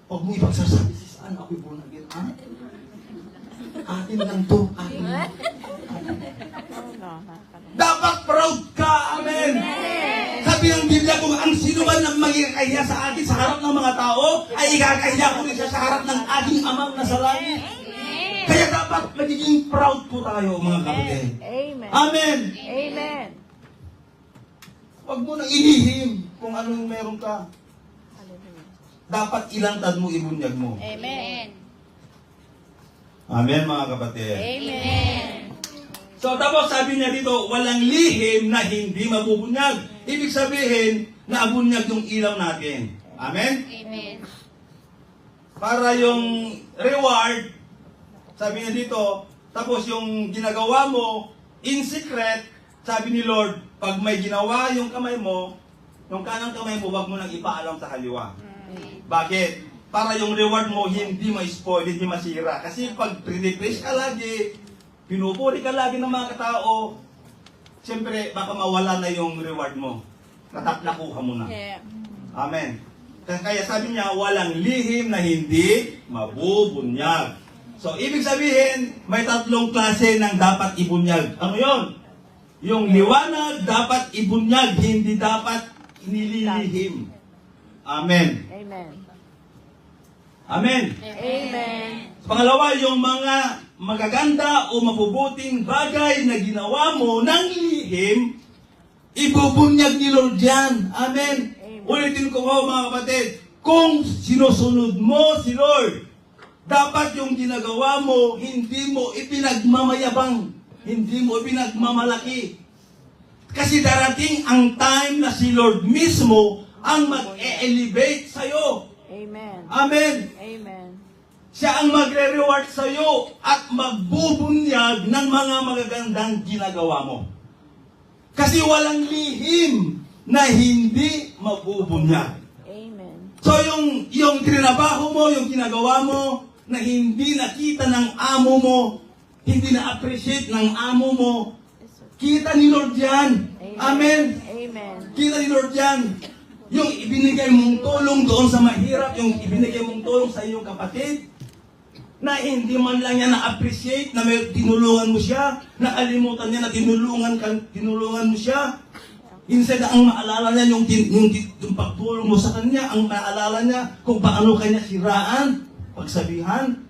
Huwag mo ipagsasabi, saan ako'y born again? Ha? Atin lang to. Atin lang. Dapat proud ka. Amen. Sabi ng Biblia, kung ang sino man na magkakahiya sa atin sa harap ng mga tao, ay ikakahiya ko rin siya sa harap ng aking amang nasa langit. Kaya dapat dapat magiging proud po tayo, mga kapatid. Amen. Amen! Amen. Huwag mo nang ilihim kung anong meron ka. Hallelujah. Dapat ilantad mo, ibunyag mo. Amen. Amen, mga kapatid. Amen. So tapos sabi niya dito, walang lihim na hindi mabubunyag. Ibig sabihin, naabunyag yung ilaw natin. Amen? Amen. Para yung reward, sabi niya dito, tapos yung ginagawa mo, in secret, sabi ni Lord, pag may ginawa yung kamay mo, yung kanang kamay mo, wag mo nang ipaalam sa kaliwa. Bakit? Para yung reward mo hindi ma-spoil, hindi masira. Kasi pag pre-depress ka lagi, pinupuri ka lagi ng mga katao, siyempre baka mawala na yung reward mo. Nakuha mo na. Yeah. Amen. Kaya sabi niya, walang lihim na hindi mabubunyag. So, ibig sabihin, may tatlong klase ng dapat ibunyag. Ano yon? Yung liwanag dapat ibunyag, hindi dapat inililihim. Amen. Amen. Amen. Amen. Pangalawa, yung mga magaganda o mabubuting bagay na ginawa mo ng lihim, ibubunyag ni Lord yan. Amen. Ulitin ko po mga kapatid, kung sinusunod mo si Lord, dapat yung ginagawa mo, hindi mo ipinagmamayabang, hindi mo ipinagmamalaki. Kasi darating ang time na si Lord mismo ang mag-e-elevate sa'yo. Amen. Amen. Amen. Siya ang magre-reward sa'yo at magbubunyag ng mga magagandang ginagawa mo. Kasi walang lihim na hindi mabubunyag. Amen. So yung trinabaho mo, yung ginagawa mo, na hindi nakita ng amo mo, hindi na-appreciate ng amo mo, kita ni Lord yan. Amen. Amen. Kita ni Lord yan. Yung ibinigay mong tulong doon sa mahirap, yung ibinigay mong tulong sa iyong kapatid, na hindi man lang niya na-appreciate, na may tinulungan mo siya, nakalimutan niya na tinulungan mo siya. Instead, ang maalala niya yung pagtulong mo sa kanya, ang maalala niya kung paano kanya siraan, pagsabihan.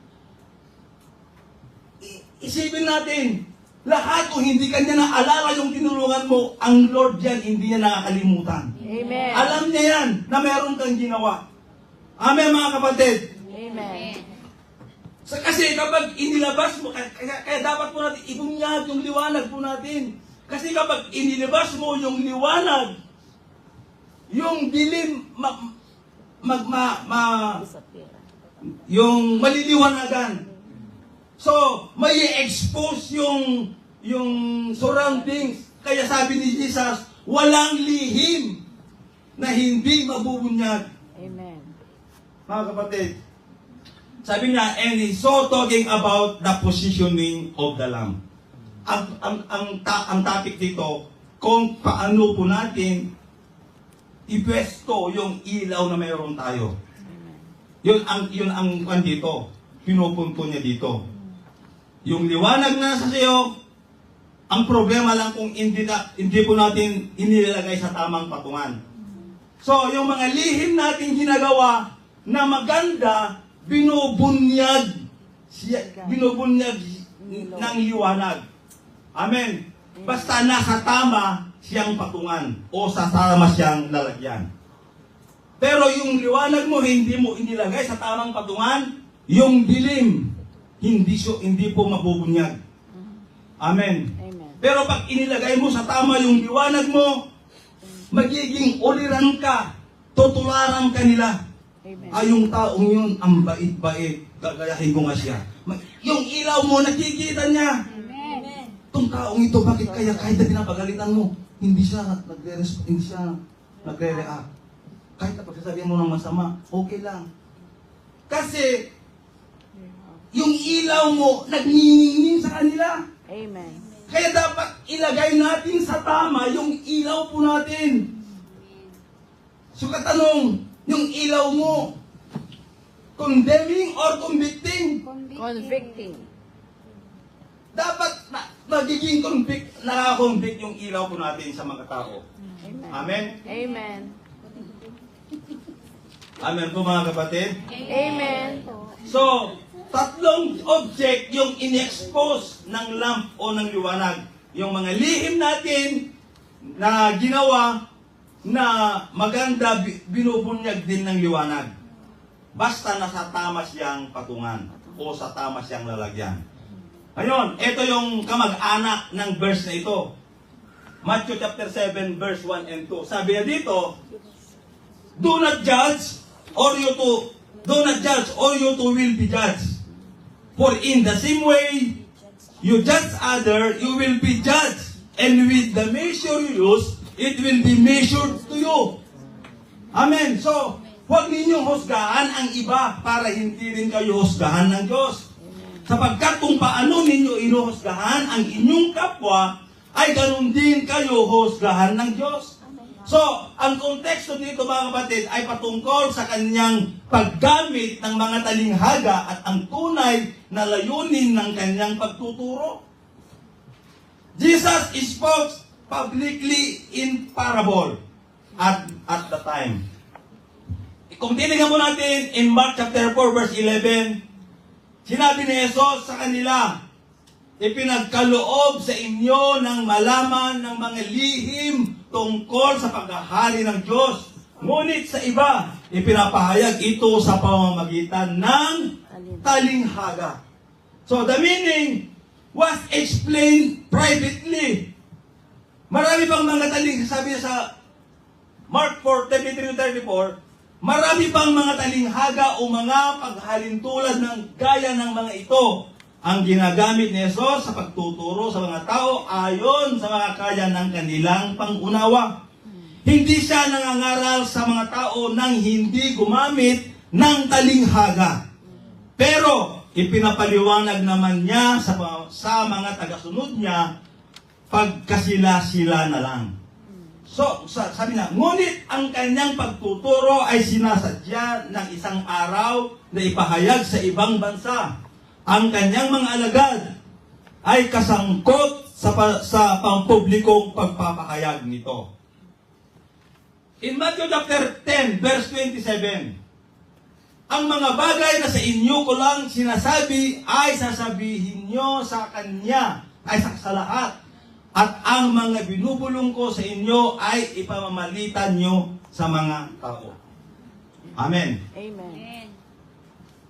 Isipin natin, lahat kung hindi kanya naalala yung tinulungan mo, ang Lord yan, hindi niya nakakalimutan. Amen. Alam niya yan na meron kang ginawa. Amen, mga kapatid. Amen. So, kasi kapag inilabas mo, kaya dapat po natin ibunyag yung liwanag po natin. Kasi kapag inilabas mo yung liwanag, yung dilim, Disappear. yung maliliwanagan. So, may expose yung surroundings. Kaya sabi ni Jesus, walang lihim na hindi mabubunyag. Amen. Mga kapatid, sabi niya, and he's so talking about the positioning of the lamp. Ang topic dito, kung paano po natin ipwesto yung ilaw na mayroon tayo. Yun ang kwan dito, pinupunto niya dito. Yung liwanag na sa iyo, ang problema lang kung hindi po natin inilalagay sa tamang patungan. So, yung mga lihim natin ginagawa na maganda, binubunyag ng liwanag. Amen. Basta nasa tama siyang patungan o sa tama siyang lalagyan. Pero yung liwanag mo, hindi mo inilagay sa tamang patungan, yung dilim, hindi po mabubunyag. Amen. Amen. Pero pag inilagay mo sa tama yung liwanag mo, magiging uliran ka, tutularan ka nila. Amen. Ay, yung taong yun, ang bait-bait, gagayahin ko nga siya. Yung ilaw mo, nakikita niya. Amen. Itong taong ito, bakit kaya kahit na pinapagalitan mo, hindi siya nagre-react. Kahit na pagsasabihan mo ng masama, okay lang. Kasi, yung ilaw mo, nagniningning sa kanila. Amen. Kaya dapat ilagay natin sa tama yung ilaw po natin. So katanong, yung ilaw mo, condemning or convicting? Convicting. Dapat magiging nakakonvict yung ilaw po natin sa mga tao. Amen. Amen? Amen. Amen po mga kapatid. Amen. So, tatlong object yung in-expose ng lamp o ng liwanag. Yung mga lihim natin na ginawa na maganda, binubunyag din ng liwanag. Basta nasa tama siyang patungan o sa tama siyang lalagyan. Ngayon, ito yung kamag-anak ng verse na ito. Matthew chapter 7 verse 1 and 2. Sabi niya dito, do not judge or you will be judged. For in the same way you judge other, you will be judged. And with the measure you use, it will be measured to you. Amen. So, huwag ninyong husgahan ang iba para hindi rin kayo husgahan ng Diyos. Sapagkat kung paano ninyo inuhusgahan ang inyong kapwa, ay ganun din kayo husgahan ng Diyos. So, ang konteksto dito mga kapatid ay patungkol sa kanyang paggamit ng mga talinghaga at ang tunay na layunin ng kanyang pagtuturo. Jesus spoke publicly in parable at the time. Kung tinignan mo natin in Mark chapter 4 verse 11, sinabi ni Jesus sa kanila, ipinagkaloob sa inyo ng malaman ng mga lihim tungkol sa paghahari ng Diyos. Ngunit sa iba, ipinapahayag ito sa pamamagitan ng talinghaga. So the meaning was explained privately. Marami pang mga talinghaga, sabi sa Mark 4:33-34, marami pang mga talinghaga o mga paghalintulad ng gaya ng mga ito ang ginagamit ni Jesus sa pagtuturo sa mga tao ayon sa mga kaya ng kanilang pangunawa. Hindi siya nangangaral sa mga tao nang hindi gumamit ng talinghaga. Pero ipinapaliwanag naman niya sa mga tagasunod niya pagkasila-sila na lang. So, sabi na, ngunit ang kanyang pagtuturo ay sinasadya ng isang araw na ipahayag sa ibang bansa. Ang kanyang mga alagad ay kasangkot sa pampublikong pagpapahayag nito. In Matthew chapter 10, verse 27, ang mga bagay na sa inyo ko lang sinasabi ay sasabihin nyo sa kanya, ay sa lahat. At ang mga binubulong ko sa inyo ay ipamamalitan nyo sa mga tao. Amen. Amen.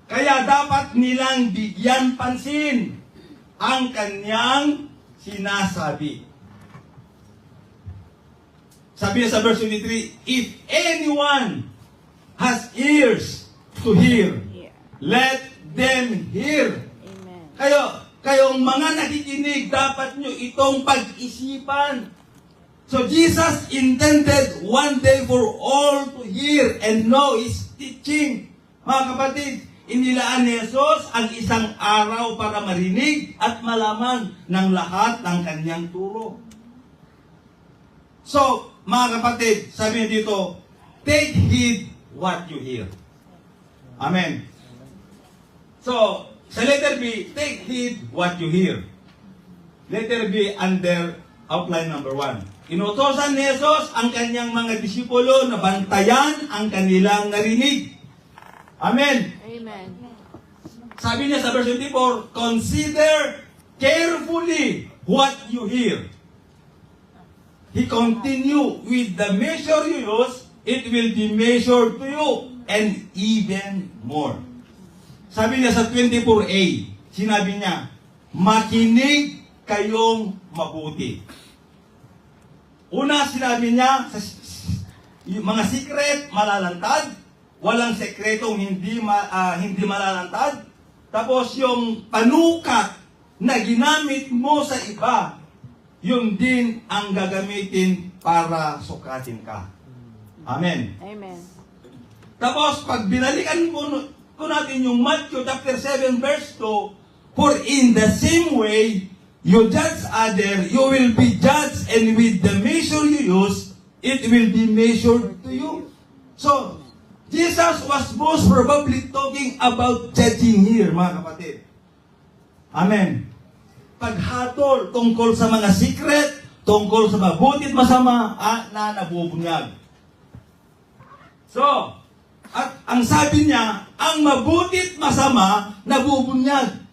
Kaya dapat nilang bigyan pansin ang kanyang sinasabi. Sabi niya sa verse 23, if anyone has ears to hear, let them hear. Amen. Kayong mga nakikinig, dapat nyo itong pag-isipan. So Jesus intended one day for all to hear and know His teaching. Mga kapatid, inilaan ni Jesus ang isang araw para marinig at malaman ng lahat ng kanyang turo. So, mga kapatid, sabi niya dito, take heed what you hear. Amen. So, sa letter B, take heed what you hear. Letter B under outline number 1. Inutosan ni Jesus ang kanyang mga disipulo na bantayan ang kanilang narinig. Amen. Amen. Sabi niya sa verse 24, consider carefully what you hear. He continue, with the measure you use, it will be measured to you, and even more. Sabi niya sa 24a, sinabi niya, makinig kayong mabuti. Una, sinabi niya, yung mga secret, malalantad. Walang sekretong hindi malalantad. Tapos yung panukat na ginamit mo sa iba, yun din ang gagamitin para sukatin ka. Amen. Amen. Tapos pag binalikan ko natin yung Matthew chapter 7 verse 2, for in the same way you judge other, you will be judged, and with the measure you use, it will be measured to you. So, Jesus was most probably talking about judging here, mga kapatid. Amen. Paghatol tungkol sa mga secret, tungkol sa mabuti at masama na nabubunyag. So, At ang sabi niya, ang mabuti't masama nabubunyag.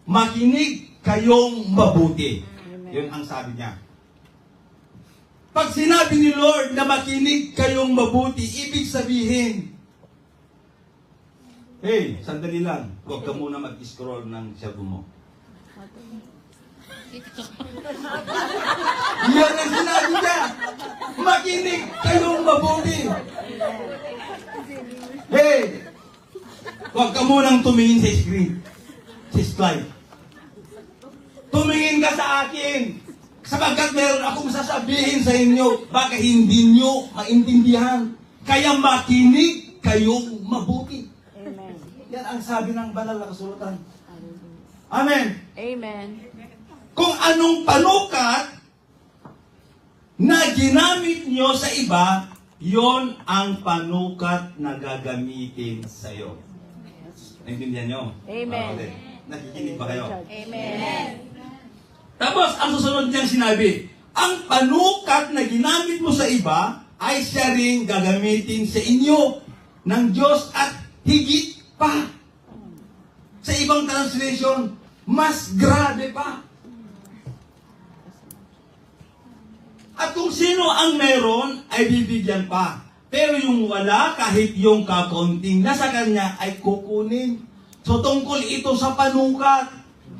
Makinig kayong mabuti. Yun ang sabi niya. Pag sinabi ni Lord na makinig kayong mabuti, ibig sabihin, hey, sandali lang. Huwag ka muna mag-scroll ng shabu mo. Yan ang sinabi niya. Makinig kayong mabuti. Hey, huwag ka munang tumingin sa screen. Sa slide. Tumingin ka sa akin. Sapagkat meron akong sasabihin sa inyo, baka hindi nyo maintindihan. Kaya makinig kayong mabuti. Amen. Yan ang sabi ng banal na kasulatan. Amen. Amen. Kung anong panukat na ginamit nyo sa iba, yon ang panukat na gagamitin sa iyo. Naintindihan nyo? Amen. Okay. Nakikinig ba kayo? Amen. Tapos, ang susunod niyang sinabi, ang panukat na ginamit mo sa iba, ay siya rin gagamitin sa inyo ng Diyos at higit pa. Sa ibang translation, mas grabe pa. At kung sino ang meron, ay bibigyan pa. Pero yung wala, kahit yung kakaunting nasa kanya, ay kukunin. So tungkol ito sa panukat.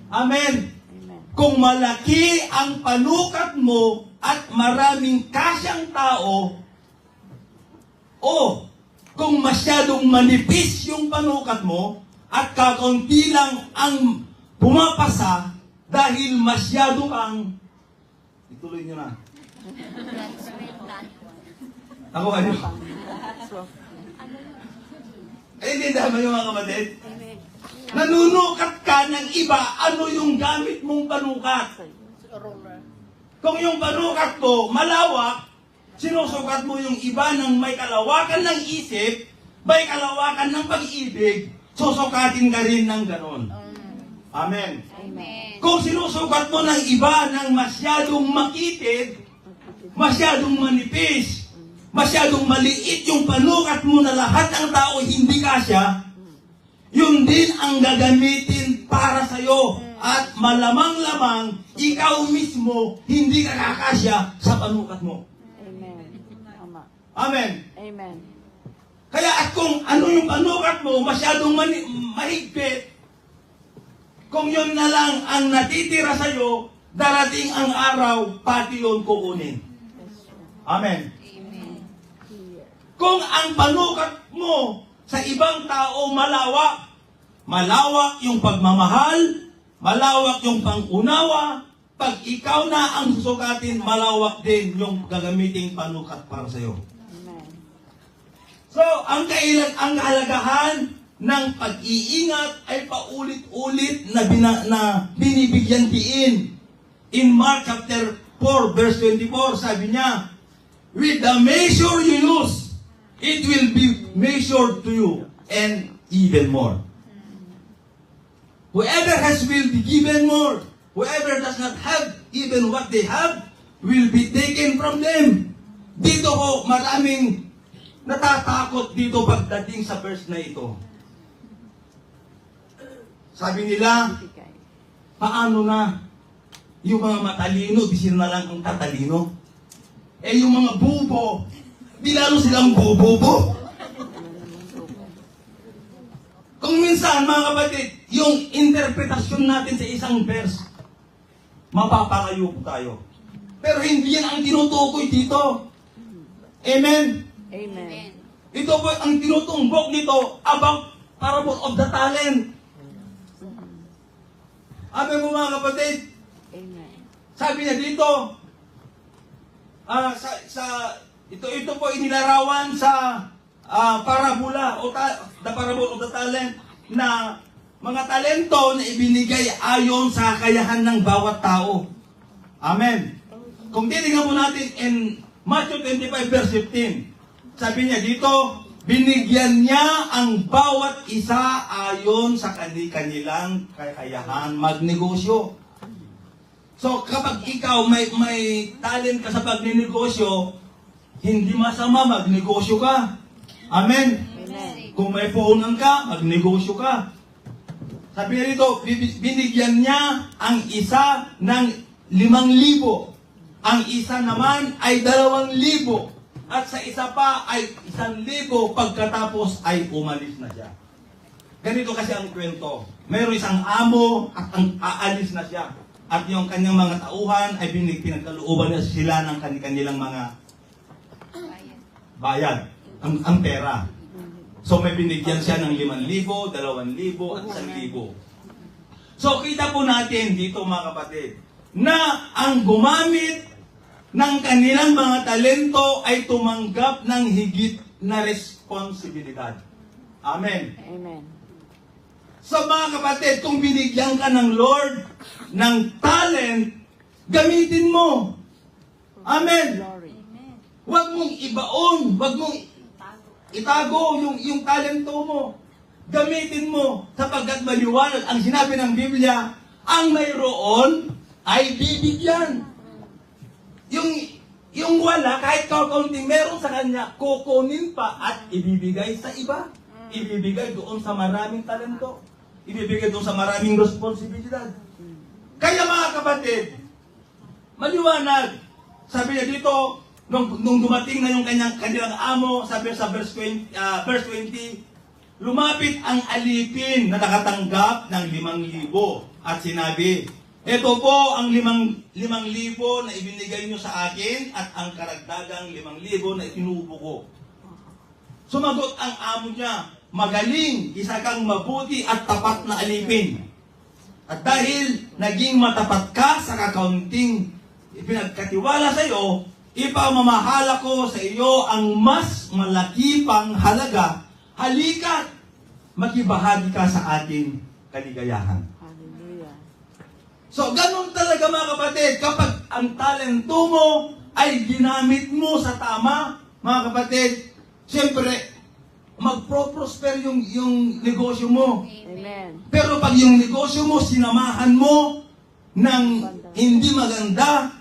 Amen. Amen. Kung malaki ang panukat mo at maraming kasyang tao, o kung masyadong manipis yung panukat mo at kakaunti lang ang pumapasa dahil masyado kang, ituloy nyo na. Ako ano? Hindi dama yung mga kapatid. Nanunukat ka ng iba, ano yung gamit mong panukat? Kung yung panukat mo malawak, sinusukat mo yung iba ng may kalawakan ng isip, may kalawakan ng pag-ibig, susukatin ka rin ng ganon. Amen. Amen. Kung sinusukat mo ng iba ng masyadong makitid, masyadong manipis, masyadong maliit yung panukat mo na lahat ng tao hindi kasya, yun din ang gagamitin para sa'yo. At malamang-lamang, ikaw mismo hindi ka kakasya sa panukat mo. Amen. Tama. Amen. Amen. Kaya at kung ano yung panukat mo, masyadong mahigpit, kung yun na lang ang natitira sa'yo, darating ang araw, pati yun kukunin. Amen. Amen. Kung ang panukat mo sa ibang tao malawak, malawak yung pagmamahal, malawak yung pangunawa, pag ikaw na ang susukatin, malawak din yung gagamiting panukat para sa iyo. Amen. So, ang kahalagahan ng pag-iingat ay paulit-ulit na binibigyan diin. In Mark chapter 4 verse 24, sabi niya, with the measure you use, it will be measured to you, and even more. Whoever has will be given more. Whoever does not have even what they have will be taken from them. Dito po, maraming natatakot dito pagdating sa verse na ito. Sabi nila, Bigay. paano na? Yung mga matalino, bisin na lang ang tatalino. Eh yung mga bubo, di lalo silang bubo. Kung minsan, mga kapatid, yung interpretasyon natin sa isang verse, mapapakayo po tayo. Pero hindi yan ang tinutukoy dito. Amen? Amen. Amen. Ito po ang tinutumbok nito about parable of the talent. Amen mo mga kapatid? Amen. Sabi niya dito, ito po inilarawan sa parabola o the parable of the talent na mga talento na ibinigay ayon sa kakayahan ng bawat tao. Amen. Kung titingnan po natin in Matthew 25 verse 15, sabi niya dito, binigyan niya ang bawat isa ayon sa kanilang kakayahan magnegosyo. So kapag ikaw may talent ka sa pagninegosyo, hindi masama magnegosyo ka. Amen. Amen. Kung may puhunan ka, magnegosyo ka. Sabi niya dito, binigyan niya ang isa ng 5,000. Ang isa naman ay 2,000. At sa isa pa ay 1,000 pagkatapos ay umalis na siya. Ganito kasi ang kwento. Mayroon isang amo at ang aalis na siya. At yung kanyang mga tauhan ay pinagkalooban na sila ng kanilang mga bayad. Ang pera. So may binigyan siya ng 5,000, 2,000 at 1,000. So kita po natin dito mga kapatid, na ang gumamit ng kanilang mga talento ay tumanggap ng higit na responsibilidad. Amen. Amen. So mga kapatid, kung binigyan ka ng Lord ng talent, gamitin mo. Amen. Glory. Huwag mong ibaon, huwag mong itago yung talento mo. Gamitin mo sapagkat maliwanag ang sinabi ng Biblia, ang mayroon ay bibigyan. Yung wala, kahit kakaunting meron sa kanya, kukunin pa at ibibigay sa iba. Ibibigay doon sa maraming talento. Ibibigay doon sa maraming responsibilidad. Kaya mga kapatid, maliwanag. Sabi niya dito, nung dumating na yung kanilang amo, sabi sa verse 20, lumapit ang alipin na nakatanggap ng 5,000 at sinabi, ito po ang 5,000 na ibinigay nyo sa akin at ang karagdagang 5,000 na inuubo ko. Sumagot ang amo niya, magaling, isa kang mabuti at tapat na alipin. At dahil naging matapat ka sa kakaunting ipinagkatiwala sa iyo, ipamamahala ko sa iyo ang mas malaki pang halaga. Halika't makibahagi ka sa ating kaligayahan. Hallelujah. So, ganun talaga mga kapatid, kapag ang talento mo ay ginamit mo sa tama, mga kapatid, siyempre, magpro-prosper yung negosyo mo. Amen. Pero pag yung negosyo mo, sinamahan mo ng hindi maganda,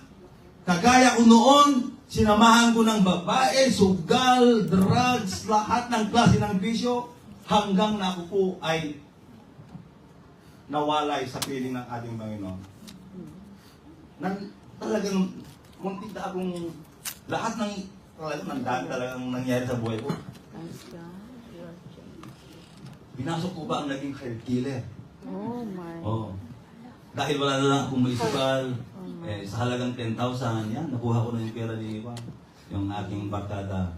kagaya ko noon, sinamahan ko ng babae, sugal, drugs, lahat ng klase ng bisyo, hanggang na ako po ay nawalay sa piling ng ating Panginoon. Talagang muntik na akong lahat ng talagang nangyari sa buhay ko. Thanks God. You are changed. Binasok ko ba ang naging child killer? Oh my. Oo. Dahil wala na lang akong municipal, sa halagang 10,000, yan, nakuha ko na yung pera ni Iwan. Yung aking barkada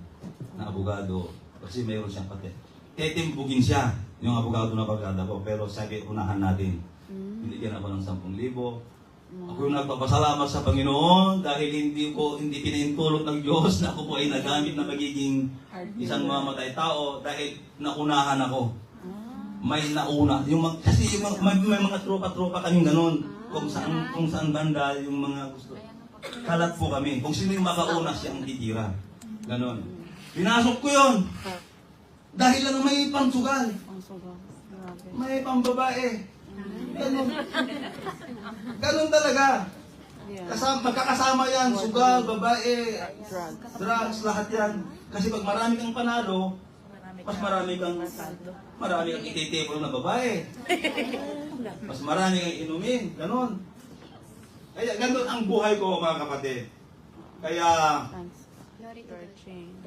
na abogado, kasi mayroon siyang pati. Tetimbugin siya, yung abogado na barkada ko, pero sabi, unahan natin. Binigyan ako ng 10,000. Ako yung nagpapasalamat sa Panginoon dahil hindi pinahintulot ng Diyos na ako po ay nagamit na magiging isang mamatay tao dahil naunahan ako. May nauna. Kasi may mga tropa-tropa kaming ganun. Kung saan banda yung mga gusto. Kalat po kami. Kung sino yung makauna siya ang titira. Ganon. Pinasok ko yun. Dahil lang may pangsugal. Ang sobrang grabe. May pambabae. Ganon. Ganon talaga. Yeah. Magkakasama yan. Sugal, babae, Drugs. drugs, lahat yan. Kasi pag marami kang panalo, mas marami kang ititipol na babae. Mas marami kang inumin. Ganon. Kaya ganon ang buhay ko mga kapatid. Kaya Thanks. You are changed.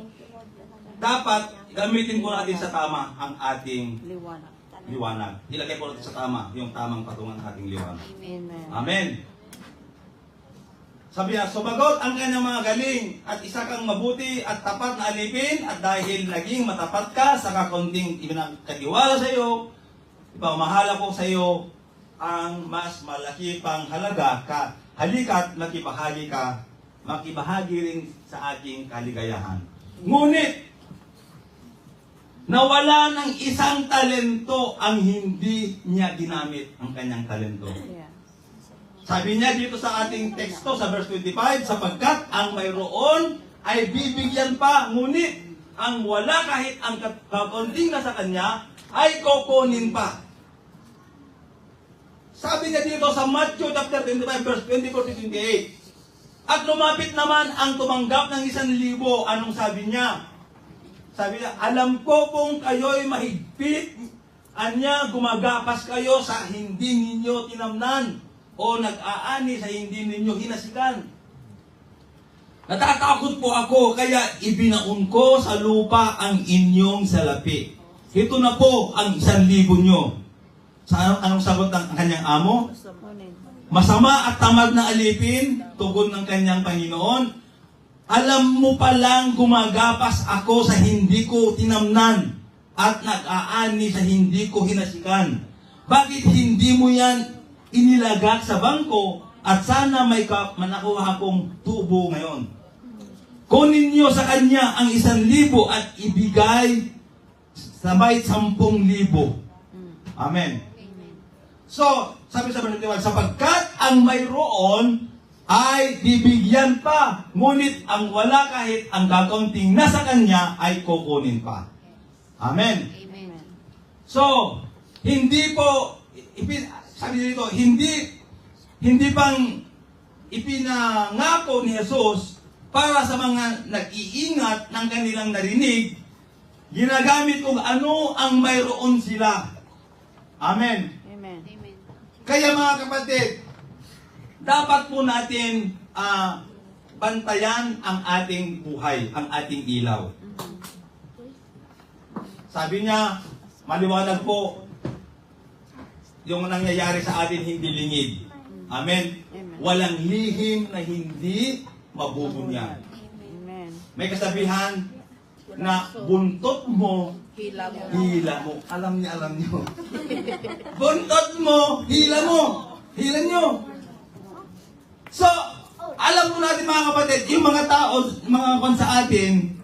dapat gamitin po natin sa tama ang ating Liwanag. liwanag. Ilagay po natin sa tama yung tamang patungan ng ating liwanag. Amen. Amen. Sabi niya, sumagot ang kanyang mga galing at isa kang mabuti at tapat na alipin at dahil naging matapat ka sa kakunting ibinagkatiwala sa iyo, ipamahala ko sa iyo ang mas malaki pang halaga ka. Halika't makibahagi rin sa aking kaligayahan. Ngunit, nawala ng isang talento ang hindi niya ginamit ang kanyang talento. Yeah. Sabi niya dito sa ating teksto sa verse 25, sapagkat ang mayroon ay bibigyan pa, ngunit ang wala kahit ang kakunting na sa kanya ay kukunin pa. Sabi niya dito sa Matthew chapter 25 verse 24-28, at lumapit naman ang tumanggap ng 1,000. Anong sabi niya? Sabi niya, alam ko kung kayo'y mahigpit, anya gumagapas kayo sa hindi ninyo tinamnan o nag-aani sa hindi ninyo hinasigan. Natatakot po ako, kaya ibinaon ko sa lupa ang inyong salapi. Ito na po ang 1,000 nyo. Sa anong sagot ng kanyang amo? Kunin. Masama at tamad na alipin, tugon ng kanyang Panginoon. Alam mo palang gumagapas ako sa hindi ko tinamnan at nag-aani sa hindi ko hinasikan. Bakit hindi mo yan inilagak sa bangko at sana may manakuha kong tubo ngayon? Kunin niyo sa kanya ang 1,000 at ibigay sabay 10,000. Amen. So, sabi sa Bernatiwan, sapagkat ang mayroon ay bibigyan pa, ngunit ang wala kahit ang kakaunting nasa kanya ay kukunin pa. Amen. Amen. So, hindi po, sabi dito, hindi pang ipinangako ni Jesus para sa mga nag-iingat ng kanilang narinig, ginagamit kung ano ang mayroon sila. Amen. Amen. Amen. Kaya mga kapatid, dapat po natin bantayan ang ating buhay, ang ating ilaw. Sabi niya, maliwanag po, yung nangyayari sa atin hindi lingid. Amen? Amen. Walang lihim na hindi mabubunyag. Amen. May kasabihan na buntot mo, hila mo. Alam niyo. Buntot mo, hila mo. Hila niyo. So, alam mo natin mga kapatid, yung mga tao, mga kon sa atin,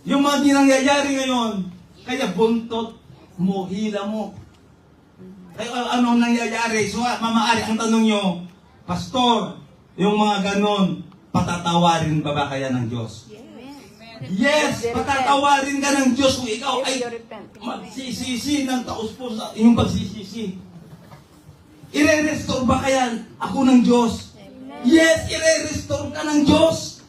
yung mga ginangyayari ngayon, kaya buntot mo, hila mo. Kaya ano nangyayari? So, mamaari, ang tanong nyo, Pastor, yung mga ganon, patatawarin ba kaya ng Diyos? Yes, patatawarin ka ng Diyos kung ikaw If ay you repent. magsisisi ng taos po sa iyong pagsisisi. Ire-restore ba kaya ako ng Diyos? Yes, ire-restore ka ng Diyos.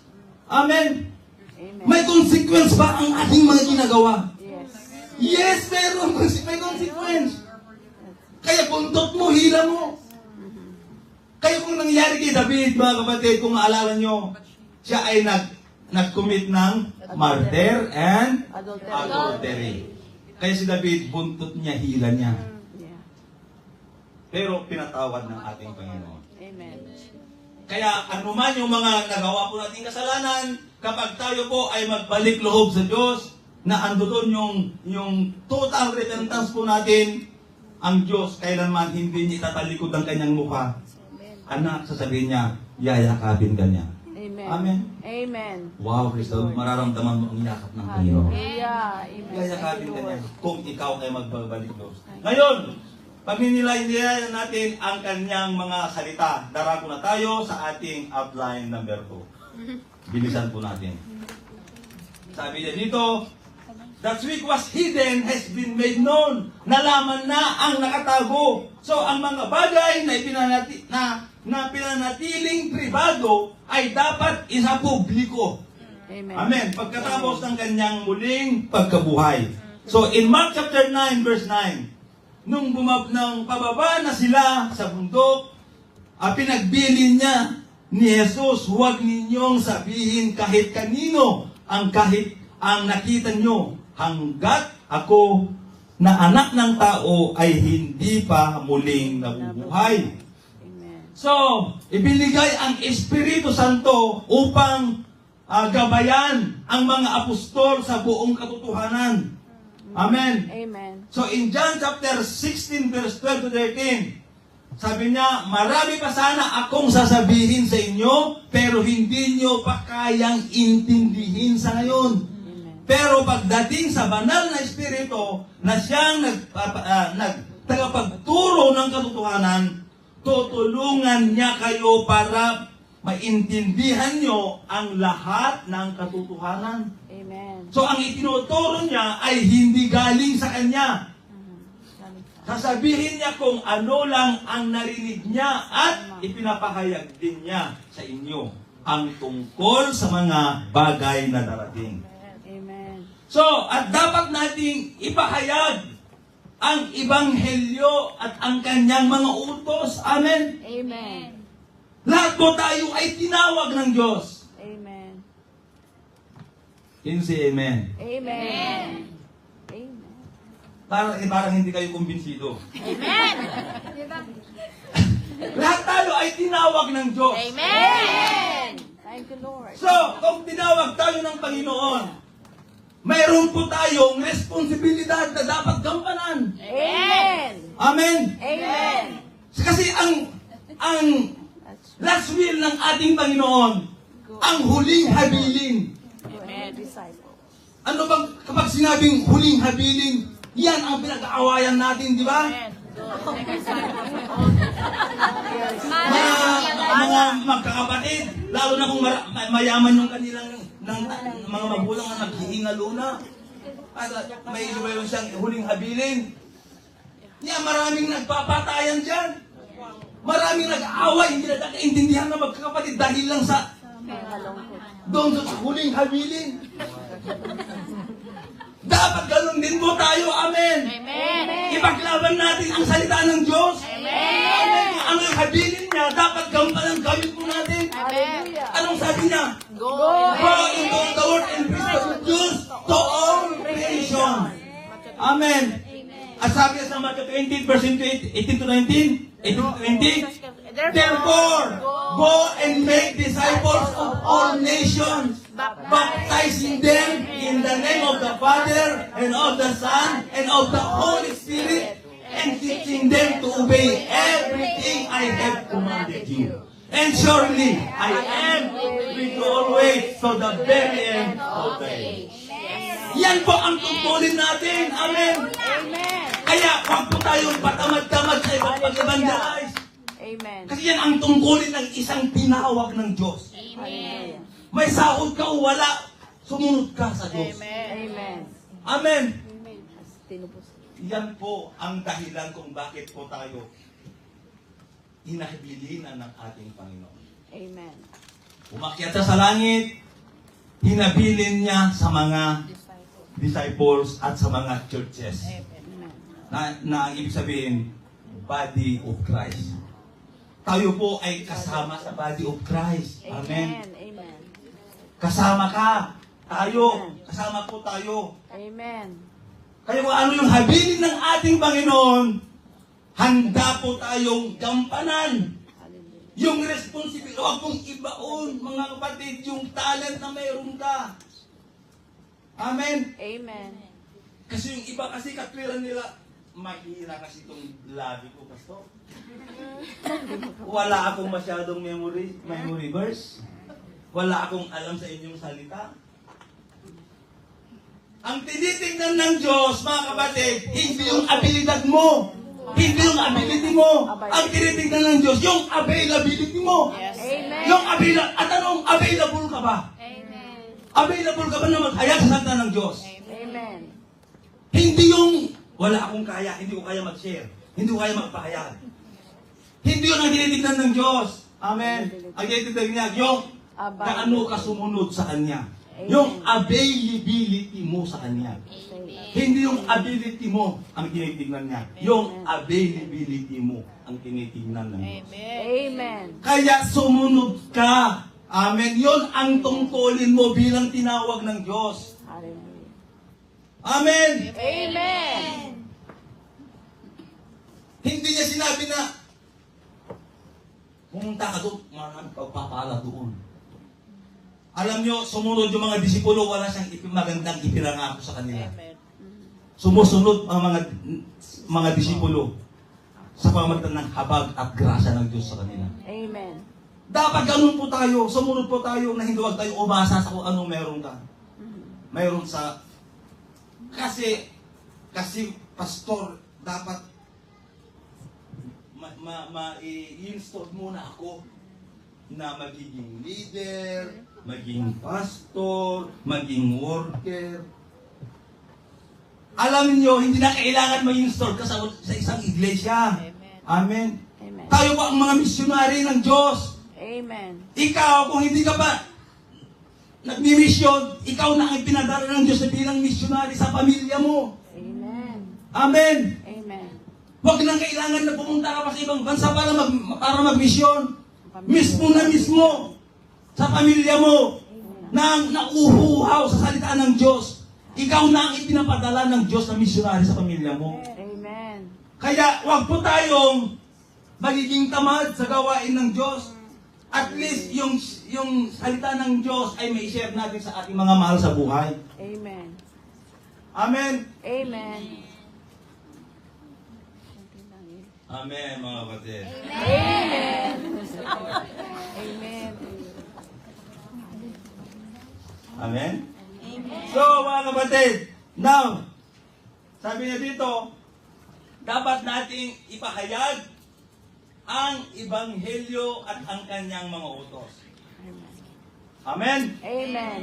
Amen. Amen. May consequence ba ang ating mga ginagawa? Yes. Yes, meron. May consequence. Kaya buntot mo, hila mo. Kaya kung nangyari kay David, mga kapatid, kung maalala nyo, siya ay nag-commit ng murder and adultery. Kaya si David, buntot niya, hila niya. Yeah. Pero pinatawad ng ating Panginoon. Amen. Kaya anuman yung mga nagawa po nating kasalanan, kapag tayo po ay magbalik loob sa Diyos, na ando doon yung total repentance po natin, ang Diyos kailanman hindi niya itatalikod ang kanyang mukha. Anak, sasabihin niya, yayakapin ka niya. Amen. Amen. Amen. Wow, Kristo, mararamdaman mo ang yakap ng Panginoon. Hallelujah. Amen. Yayakapin Thank ka you, niya Lord. kung ikaw ay magbabalik loob. Ngayon, pagninilay-nilayan natin ang kanyang mga salita. Darako na tayo sa ating outline number 2. Bilisan po natin. Sabi niya dito, that which was hidden has been made known. Nalaman na ang nakatago. So, ang mga bagay na pinanatiling pribado ay dapat isa publiko. Amen. Amen. Pagkatapos ng kanyang muling pagkabuhay. So, in Mark chapter 9, verse 9, nung pababa na sila sa bundok, pinagbilin niya ni Jesus, huwag ninyong sabihin kahit kanino ang nakita nyo, hanggat ako na anak ng tao ay hindi pa muling nabubuhay. Amen. So, ibinigay ang Espiritu Santo upang gabayan ang mga apostol sa buong katotohanan. Amen. Amen. So in John chapter 16 verse 12 to 13, sabi niya, marami pa sana akong sasabihin sa inyo, pero hindi nyo pa kayang intindihin sa ngayon. Amen. Pero pagdating sa banal na Espiritu na siyang tagapagturo ng katotohanan, tutulungan niya kayo para maintindihan nyo ang lahat ng katotohanan. Amen. So ang itinuturo niya ay hindi galing sa kanya. Sasabihin niya kung ano lang ang narinig niya at ipinapahayag din niya sa inyo ang tungkol sa mga bagay na darating. Amen. So, at dapat nating ipahayag ang Ebanghelyo at ang kanyang mga utos. Amen? Amen. Lahat po tayo ay tinawag ng Diyos. Amen. Can you say amen? Amen. Amen. Parang hindi kayo kumbinsido. Amen. Lahat tayo ay tinawag ng Diyos. Amen. Thank you, Lord. So, kung tinawag tayo ng Panginoon, mayroon po tayong responsibilidad na dapat gampanan. Amen. Amen? Amen. Kasi ang That's last will ng ating Panginoon, ang huling habilin. Amen. Disciple. Ano bang kapag sinabing huling habilin, yan ang pinag-aawayan natin, di ba? Mga magkakapatid, lalo na kung mayaman yung kanilang mga magulang na naghihingalo na. At may mayroon siyang huling habilin. Yeah, maraming nagpapatayan dyan. Maraming nag-aaway, hindi na nakaintindihan na magkakapatid dahil lang sa doon sa huling habilin. Dapat ganun din po tayo. Amen. Amen. Ipaglaban natin ang salita ng Diyos. Amen. Kung ano yung habilin niya, dapat gampanan gamit po natin. Hallelujah. Anong sabi niya? Go. Go into the world and preach the good news to all creation. Amen. At sabi niya sa Matthew 20, verse 18 to 19, 18 to 20, therefore, go and make disciples of all nations, baptizing them in the name of the Father, and of the Son, and of the Holy Spirit, and teaching them to obey everything I have commanded you. And surely, I am with you always to the very end of the age. Yan po ang tungkulin natin. Amen. Amen. Kaya huwag po tayong patamad-tamad sa ibang pag-evangelize. Amen. Kasi yan ang tungkulin ng isang tinawag ng Diyos. Amen. May sahod ka o wala, sumunod ka sa Diyos. Amen. Amen. Amen. Tinubos. Yan po ang dahilan kung bakit po tayo hinahabilinan ng ating Panginoon. Amen. Umakyat siya sa langit, hinabilin niya sa mga disciples at sa mga churches. Amen. Na ang ibig sabihin, body of Christ. Tayo po ay kasama sa body of Christ. Amen. Amen. Kasama ka. Tayo. Kasama po tayo. Amen. Kaya kung ano yung habilin ng ating Panginoon, handa po tayong gampanan. Hallelujah. Yung responsibility, huwag mong ibaon, mga kapatid, yung talent na mayroon ka. Amen. Amen. Kasi yung iba kasi katwiran nila, mahina kasi itong labi ko, Pastor. Wala akong masyadong memory verse. Wala akong alam sa inyong salita. Ang tinitingnan ng Diyos, mga kapatid, hindi yung abilidad mo. Hindi yung ability mo. Ang tinitingnan ng Diyos, yung availability mo. Amen. Yung at anong available ka ba? Amen. Available ka ba na maghayag sa salita ng Diyos? Amen. Hindi yung wala akong kaya, hindi ko kaya mag-share, hindi ko kaya magpahayag. Hindi yun ang tinitignan ng Diyos. Amen. Ang tinitignan niya, yung gaano ka sumunod sa Kanya. Yung availability mo sa Kanya. Hindi yung ability mo ang tinitignan niya. Yung availability mo ang tinitignan ng Diyos. Amen. Kaya sumunod ka. Amen. Yun ang tungkulin mo bilang tinawag ng Diyos. Hallelujah. Amen. Amen. Hindi niya sinabi na pumunta ka doon, maraming pagpapala doon. Alam niyo, sumunod yung mga disipulo, wala siyang magandang ipinangako sa kanila. Sumusunod ang mga disipulo sa pamamagitan ng habag at grasya ng Diyos sa kanila. Amen. Dapat ganun po tayo, sumunod po tayo na hindi wag tayo umasa sa kung anong meron ka. Mayroon sa... Kasi pastor, dapat i-install muna ako na magiging leader, maging pastor, maging worker. Alam niyo, hindi na kailangan mag-install ka sa isang iglesia. Amen. Amen. Tayo po ang mga misyonary ng Diyos. Amen. Ikaw, kung hindi ka pa nagmi-mission, ikaw na ang pinadala ng Diyos na bilang missionary sa pamilya mo. Amen. Amen. Amen. Huwag nang kailangan na pumunta ka pa sa ibang bansa para mag-mission. Mismo na mismo sa pamilya mo na nauuhaw sa salita ng Diyos. Ikaw na ang ipinapadala ng Diyos na missionary sa pamilya mo. Amen. Kaya huwag po tayong magiging tamad sa gawain ng Diyos. At least yung salita ng Diyos ay may share natin sa ating mga mahal sa buhay. Amen. Amen. Amen. Amen, mga kapatid. Amen. Amen. Amen? So, mga kapatid, now, sabi niya dito, dapat nating ipahayag ang Ebanghelyo at ang kanyang mga utos. Amen? Amen.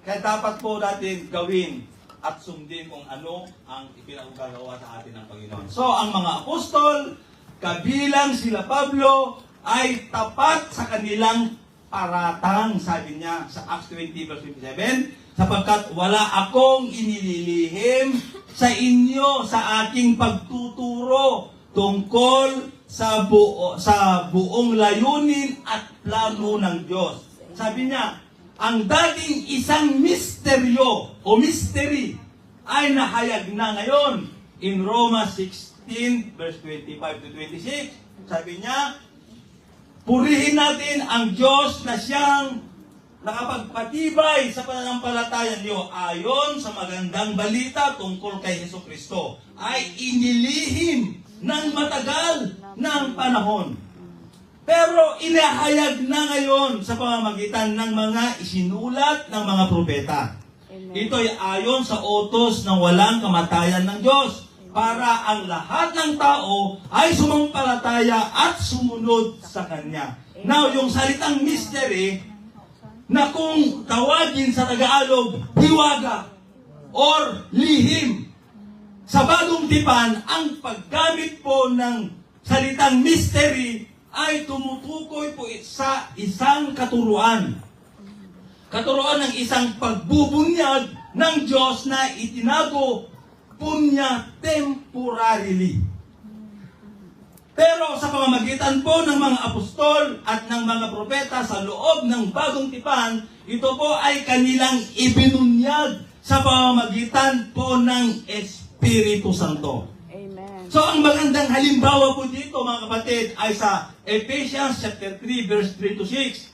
Kaya dapat po natin gawin at sundin kung ano ang ipinagagawa sa atin ng Panginoon. So, ang mga apostol, kabilang sila Pablo, ay tapat sa kanilang paratang, sabi niya sa Acts 20 verse 57, sapagkat wala akong inililihim sa inyo sa aking pagtuturo tungkol sa buong layunin at plano ng Diyos. Sabi niya, ang dating isang misteryo o mystery ay nahayag na ngayon in Roma 16 verse 25 to 26. Sabi niya, purihin natin ang Diyos na siyang nakapagpatibay sa pananampalataya niyo ayon sa magandang balita tungkol kay Jesucristo ay inilihim ng matagal ng panahon. Pero inahayag na ngayon sa pamamagitan ng mga isinulat ng mga propeta. Amen. Ito ay ayon sa utos ng walang kamatayan ng Diyos para ang lahat ng tao ay sumampalataya at sumunod sa Kanya. Now, yung salitang mystery na kung tawagin sa Tagalog, hiwaga or lihim. Sa Bagong Tipan, ang paggamit po ng salitang mystery ay tumutukoy po sa isang katuruan. Katuruan ng isang pagbubunyag ng Diyos na itinago po niya temporarily. Pero sa pamamagitan po ng mga apostol at ng mga propeta sa loob ng Bagong Tipan, ito po ay kanilang ibinunyag sa pamamagitan po ng Espiritu Santo. Amen. So ang magandang halimbawa po dito mga kapatid ay sa Ephesians chapter 3 verse 3 to 6.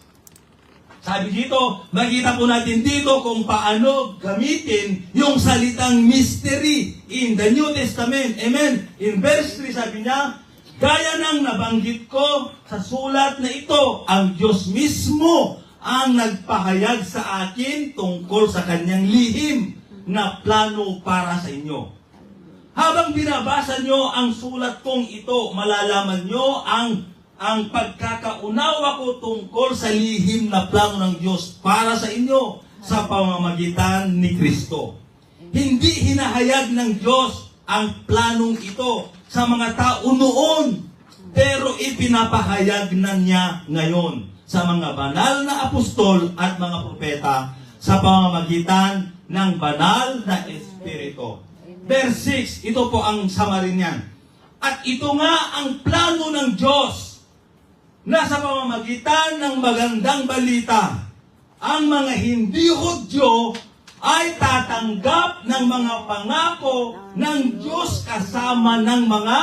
Sabi dito, makita po natin dito kung paano gamitin yung salitang mystery in the New Testament. Amen. In verse 3 sabi niya, gaya ng nabanggit ko sa sulat na ito, ang Diyos mismo ang nagpahayag sa akin tungkol sa kanyang lihim na plano para sa inyo. Habang binabasa nyo ang sulat kong ito, malalaman nyo ang pagkakaunawa ko tungkol sa lihim na plano ng Diyos para sa inyo sa pamamagitan ni Kristo. Hindi hinahayag ng Diyos ang planong ito sa mga tao noon, pero ipinapahayag na niya ngayon sa mga banal na apostol at mga propeta sa pamamagitan ng banal na Espiritu. Verse 6, ito po ang summary niyan. At ito nga ang plano ng Diyos na sa pamamagitan ng magandang balita, ang mga hindi Hudyo ay tatanggap ng mga pangako ng Diyos kasama ng mga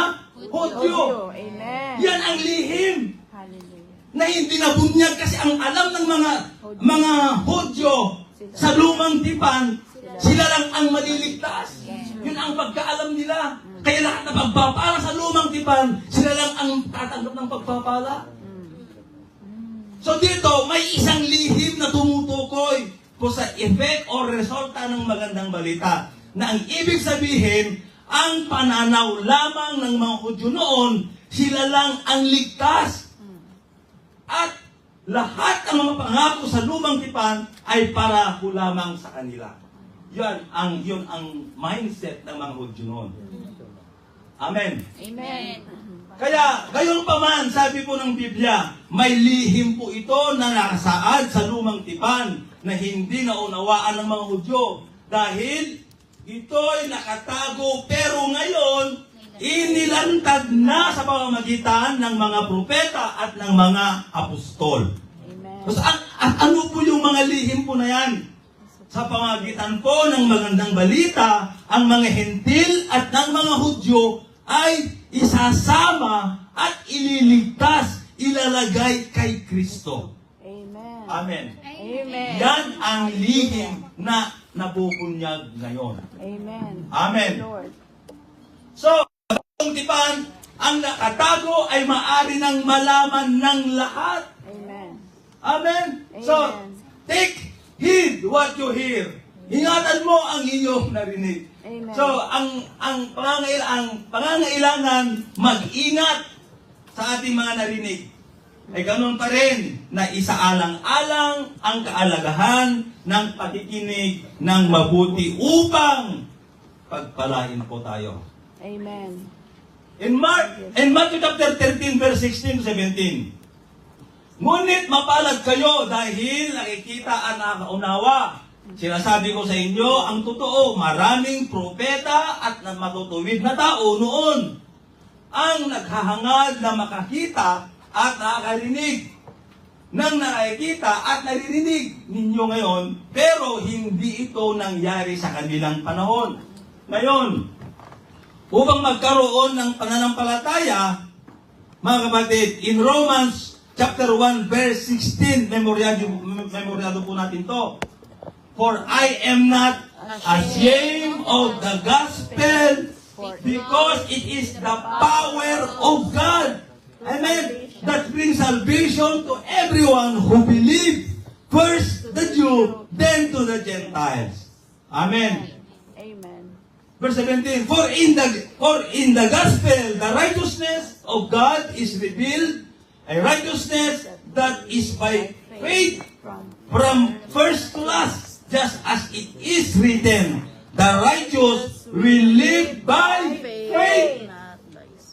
Hudyo. Amen. Yan ang lihim Hallelujah. na hindi nabunyag kasi ang alam ng mga Hudyo sa lumang tipan, sila lang ang maliligtas. Yun ang pagkaalam nila. Kaya lahat na pagpapala sa lumang tipan, sila lang ang tatanggap ng pagpapala. So dito, may isang lihim na tumutukoy po sa effect o resulta ng magandang balita. Na ang ibig sabihin, ang pananaw lamang ng mga Hudyo noon, sila lang ang ligtas. At lahat ng mga pangako sa lumang tipan ay para ho lamang sa kanila. Yun ang mindset ng mga Hudyo noon. Amen. Amen. Kaya, gayon pa man, sabi po ng Biblia, may lihim po ito na nakasaad sa lumang tipan na hindi naunawaan ng mga Hudyo. Dahil ito'y nakatago, pero ngayon, inilantad na sa pamamagitan ng mga propeta at ng mga apostol. Amen. So, ano po yung mga lihim po na yan? Sa pamamagitan po ng magandang balita, ang mga hentil at ng mga Hudyo ay isasama at ililigtas, ilalagay kay Kristo. Amen. Amen. Amen. Yan ang lihim na nabubunyag ngayon. Amen. Amen. Lord. So, ang tipan, ang nakatago ay maaari ng malaman ng lahat. Amen. Amen. So, Amen. take heed what you hear. Ingatan mo ang inyong narinig. Amen. So, ang pangangailangan mag-ingat sa ating mga narinig. Ay ganoon pa rin na isaalang-alang ang kaalagahan ng pakikinig ng mabuti upang pagpalain po tayo. Amen. In Matthew chapter 13 verse 16 to 17. Ngunit mapalad kayo dahil nakikita ang nakaunawa. Sinasabi ko sa inyo ang totoo, maraming propeta at matutuwid na tao noon ang naghahangad na makakita at nakakarinig ng nakikita at naririnig ninyo ngayon, pero hindi ito nangyari sa kanilang panahon. Ngayon, upang magkaroon ng pananampalataya, mga kapatid, in Romans chapter 1 verse 16, memoryado po natin to. For I am not ashamed of the gospel because it is the power of God. Amen. That brings salvation to everyone who believes. First the Jew, then to the Gentiles. Amen. Amen. Verse 17, For in the gospel, the righteousness of God is revealed, a righteousness that is by faith from first to last, just as it is written, the righteous will live by faith.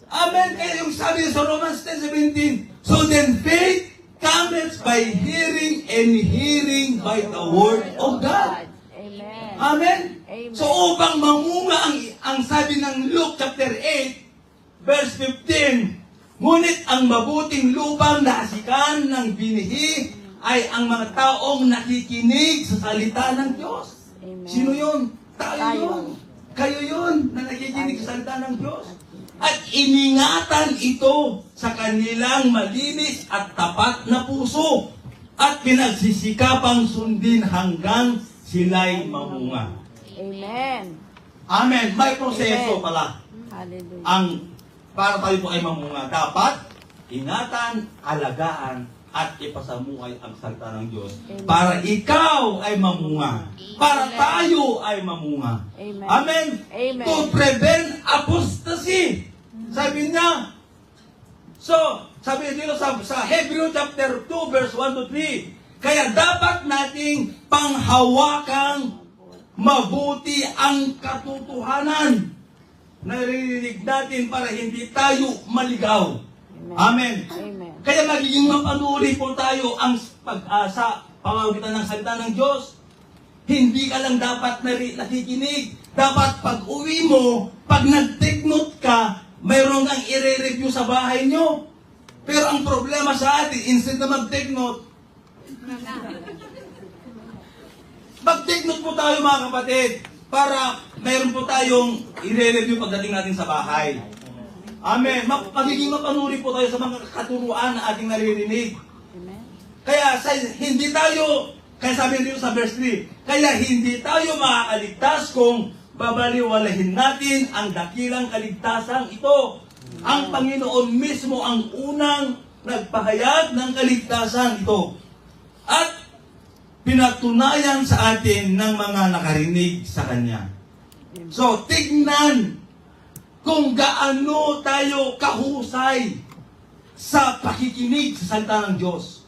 Amen. Kaya yung sabi sa Romans 10:17, so then faith comes by hearing, and hearing by the word of God. Amen. Amen. Amen. So upang mamunga ang sabi ng Luke chapter 8, verse 15, ngunit ang mabuting lupang nahasikan ng binihi ay ang mga taong nakikinig sa salita ng Diyos. Amen. Sino yun? Tayo Tayo. yun. Kayo yun na nakikinig sa salita ng Diyos. At iningatan ito sa kanilang malinis at tapat na puso at pinagsisikapang sundin hanggang sila'y mamunga. Amen. Amen. May proseso Amen. pala. Hallelujah. Ang para tayo po ay mamunga, dapat ingatan, alagaan, at ipasamuhay ang salita ng Diyos. Amen. Para ikaw ay mamunga. Para tayo ay mamunga. Amen. Amen. Amen. To prevent apostasy. Sabi niya. So, sabi dito sa Hebrew chapter 2 verse 1 to 3. Kaya dapat nating panghawakang mabuti ang katotohanan. Naririnig natin para hindi tayo maligaw. Amen. Amen. Kaya magiging mapanuri po tayo ang pag-asa, pamamagitan ng salita ng Diyos. Hindi ka lang dapat nakikinig. Dapat pag uwi mo, pag nag-take note ka, mayroon kang i-review sa bahay nyo. Pero ang problema sa atin, instead na mag-take note, mag-take note po tayo mga kapatid, para mayroon po tayong i-review pagdating natin sa bahay. Amen. Magiging mapanuri po tayo sa mga katuruan na ating naririnig. Amen. Kaya kaya sabi dito sa verse 3, kaya hindi tayo makakaligtas kung babaliwalahin natin ang dakilang kaligtasang ito. Ang Panginoon mismo ang unang nagpahayag ng kaligtasan ito. At pinatunayan sa atin ng mga nakarinig sa Kanya. So, tignan kung gaano tayo kahusay sa pakikinig sa salita ng Diyos.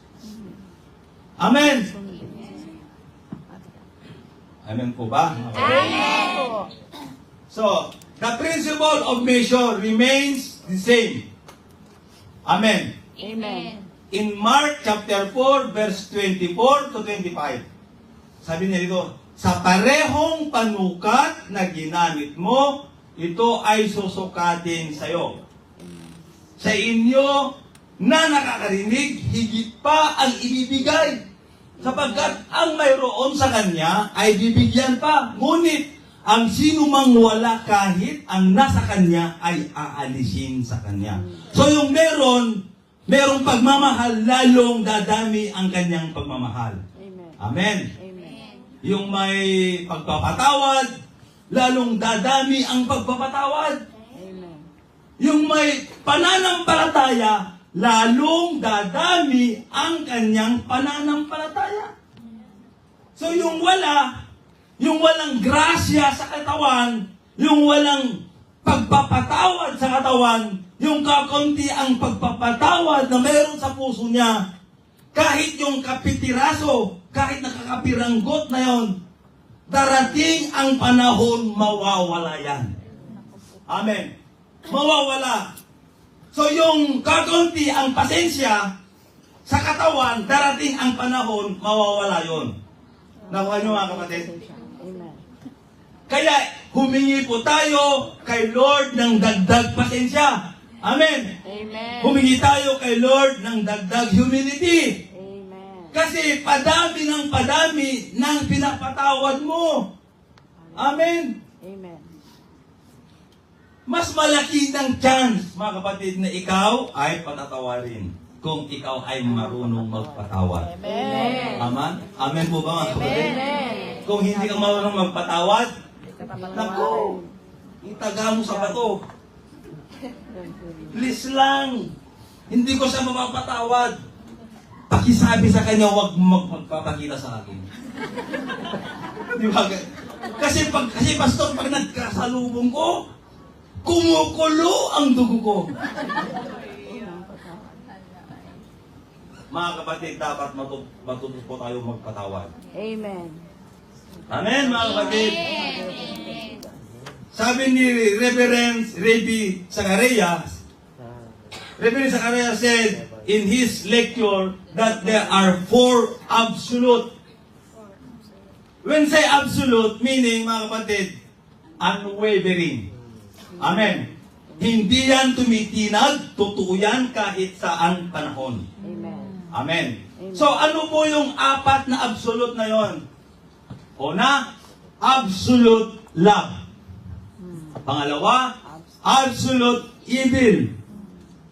Amen. Amen po ba? Amen. So, the principle of measure remains the same. Amen. Amen. In Mark chapter 4, verse 24 to 25. Sabi niya dito, sa parehong panukat na ginamit mo, ito ay susukatin sa'yo. Sa inyo na nakakarinig, higit pa ang ibibigay. Sapagkat ang mayroon sa kanya ay bibigyan pa. Ngunit, ang sino mang wala kahit ang nasa kanya ay aalisin sa kanya. So yung merong pagmamahal, lalong dadami ang kanyang pagmamahal. Amen. Amen. Amen. Yung may pagpapatawad, lalong dadami ang pagpapatawad. Amen. Yung may pananampalataya, lalong dadami ang kanyang pananampalataya. So yung walang grasya sa katawan, yung walang pagpapatawad sa katawan, yung kakunti ang pagpapatawad na meron sa puso niya, kahit yung kapitiraso, kahit nakakapiranggot na yon, darating ang panahon, mawawala yan. Amen. Mawawala. So yung kakunti ang pasensya sa katawan, darating ang panahon, mawawala yon. Nakuha niyo mga kapatid? Amen. Kaya humingi po tayo kay Lord ng dagdag pasensya. Amen. Amen. Humingi tayo kay Lord ng dagdag humility. Amen. Kasi padami ng padami ng pinapatawad mo. Amen. Amen. Mas malaki ng chance, mga kapatid, na ikaw ay patatawarin kung ikaw ay marunong magpatawad. Amen. Amen? Amen po ba, mga kapatid? Amen. Kung hindi ka marunong magpatawad, naku, itaga mo sa bato. Please lang, hindi ko siya mapapatawad. Pakisabi sa kanya, huwag magpapakita sa akin. Di ba? Kasi pastor, pag nagkasalubong ko, kumukulo ang dugo ko. Mga kapatid, dapat matuto po tayo magpatawad. Amen. Amen, mga kapatid. Sabi ni Reverend Rabbi Zacarias, Reverend Zacarias said in his lecture that there are 4 absolute. When say absolute, meaning, mga kapatid, unwavering. Amen. Hindi yan tumitinag, totoo yan kahit saan panahon. Amen. Amen. So ano po yung 4 na absolute na yon? Una, absolute love. Pangalawa, absolute evil.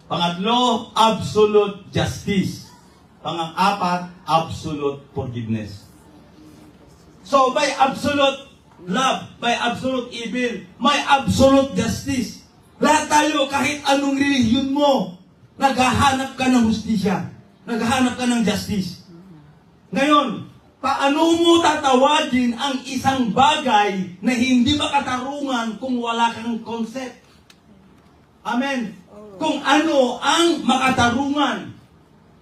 Pangatlo, absolute justice. Pang-apat, absolute forgiveness. So by absolute love, by absolute evil, may absolute justice. Lahat tayo, kahit anong relihiyon mo, naghahanap ka ng hustisya. Naghahanap ka ng justice. Ngayon, paano mo tatawadin ang isang bagay na hindi makatarungan kung wala kang concept? Amen. Kung ano ang makatarungan?